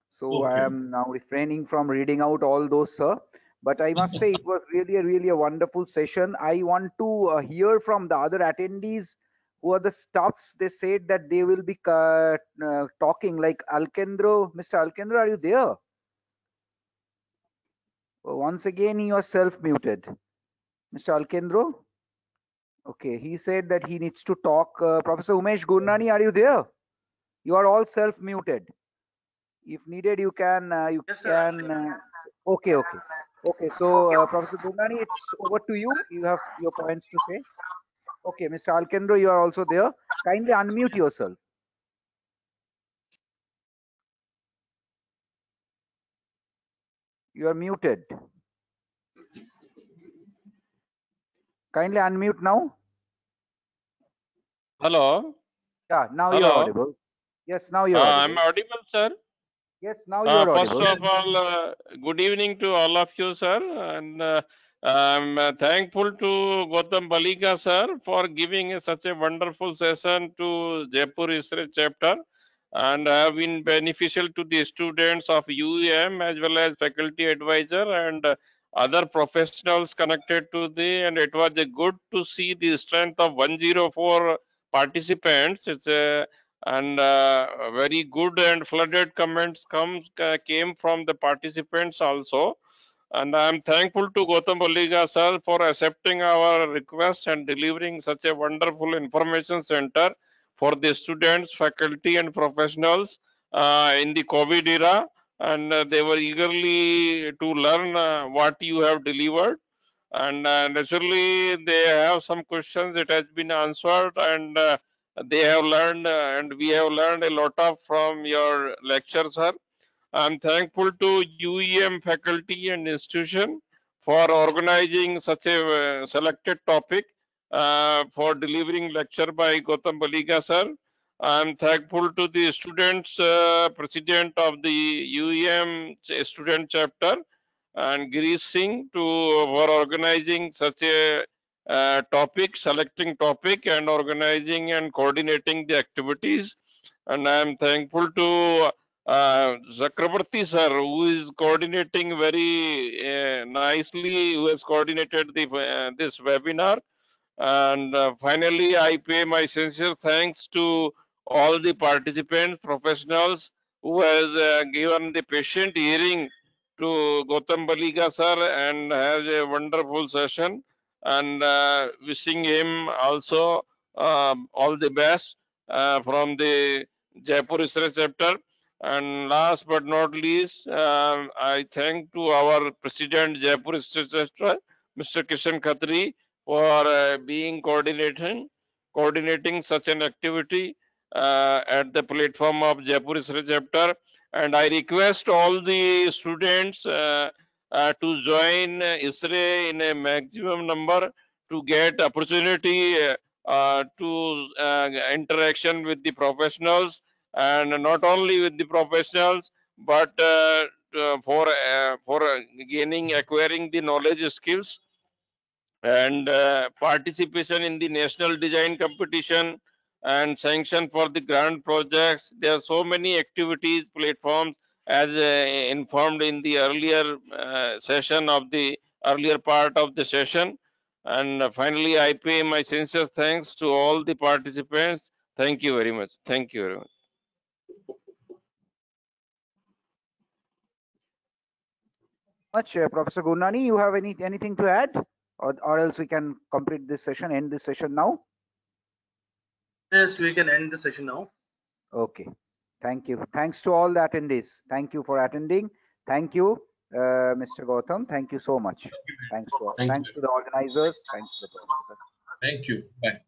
Speaker 3: So I
Speaker 2: Okay.
Speaker 3: am now refraining from reading out all those, sir. But I must say it was really a wonderful session. I want to hear from the other attendees who are the staffs. They said that they will be talking, like Alkendro. Mr. Alkendro, are you there? Once again, you are self-muted. Mr. Alkendro? Okay, he said that he needs to talk. Professor Umesh Gurnani, are you there? You are all self-muted. If needed, you can. Okay, okay. Okay, so Professor Gurnani, it's over to you. You have your points to say. Okay, Mr. Alkendro, you are also there. Kindly unmute yourself. You are muted. Kindly unmute now.
Speaker 5: Hello.
Speaker 3: Yeah, now you are
Speaker 5: Hello.
Speaker 3: audible. Yes, now you are
Speaker 5: I'm
Speaker 3: audible.
Speaker 5: audible, sir.
Speaker 3: Yes, now you are
Speaker 5: First
Speaker 3: audible.
Speaker 5: of all, good evening to all of you, sir. And I'm thankful to Gautam Balika, sir, for giving such a wonderful session to Jaipur Research Chapter, and have been beneficial to the students of UEM as well as faculty advisor and other professionals connected to the. And it was good to see the strength of 104 participants. It's a and very good and flooded comments came from the participants also, and I am thankful to Gautam Balika sir for accepting our request and delivering such a wonderful information center for the students, faculty and professionals in the COVID era, and they were eagerly to learn what you have delivered. And naturally they have some questions that has been answered, and they have learned and we have learned a lot of from your lecture, sir. I'm thankful to UEM faculty and institution for organizing such a selected topic for delivering lecture by Gautam Balika sir. I'm thankful to the students, president of the UEM student chapter, and Girish Singh for organizing such a topic, selecting topic and organizing and coordinating the activities. And I am thankful to Chakrabarti sir, who is coordinating very nicely, who has coordinated this webinar. And finally, I pay my sincere thanks to all the participants, professionals who has given the patient hearing to Gautam Balika sir and has a wonderful session. And wishing him also all the best from the Jaipur Research Chapter. And last but not least, I thank to our President Jaipur Research Chapter, Mr. Kishan Khatri, for being coordinating such an activity at the platform of Jaipur Research Chapter. And I request all the students to join ISRE in a maximum number to get opportunity to interaction with the professionals and not only with the professionals, but for gaining, acquiring the knowledge skills, and participation in the national design competition, and sanction for the grant projects. There are so many activities, platforms, as informed in the earlier session of the earlier part of the session. And finally, I pay my sincere thanks to all the participants. Thank you very much. Thank you very much.
Speaker 3: Professor Gurnani, you have anything to add, or else we can complete this session, end this session now?
Speaker 1: Yes, we can end the session now.
Speaker 3: Okay, thank you. Thanks to all the attendees. Thank you for attending. Thank you, Mr. Gautam. Thank you so much. Thanks to all.
Speaker 2: Thank you.
Speaker 3: Thanks to the organizers. Thanks to the participants.
Speaker 2: Thank you. Bye.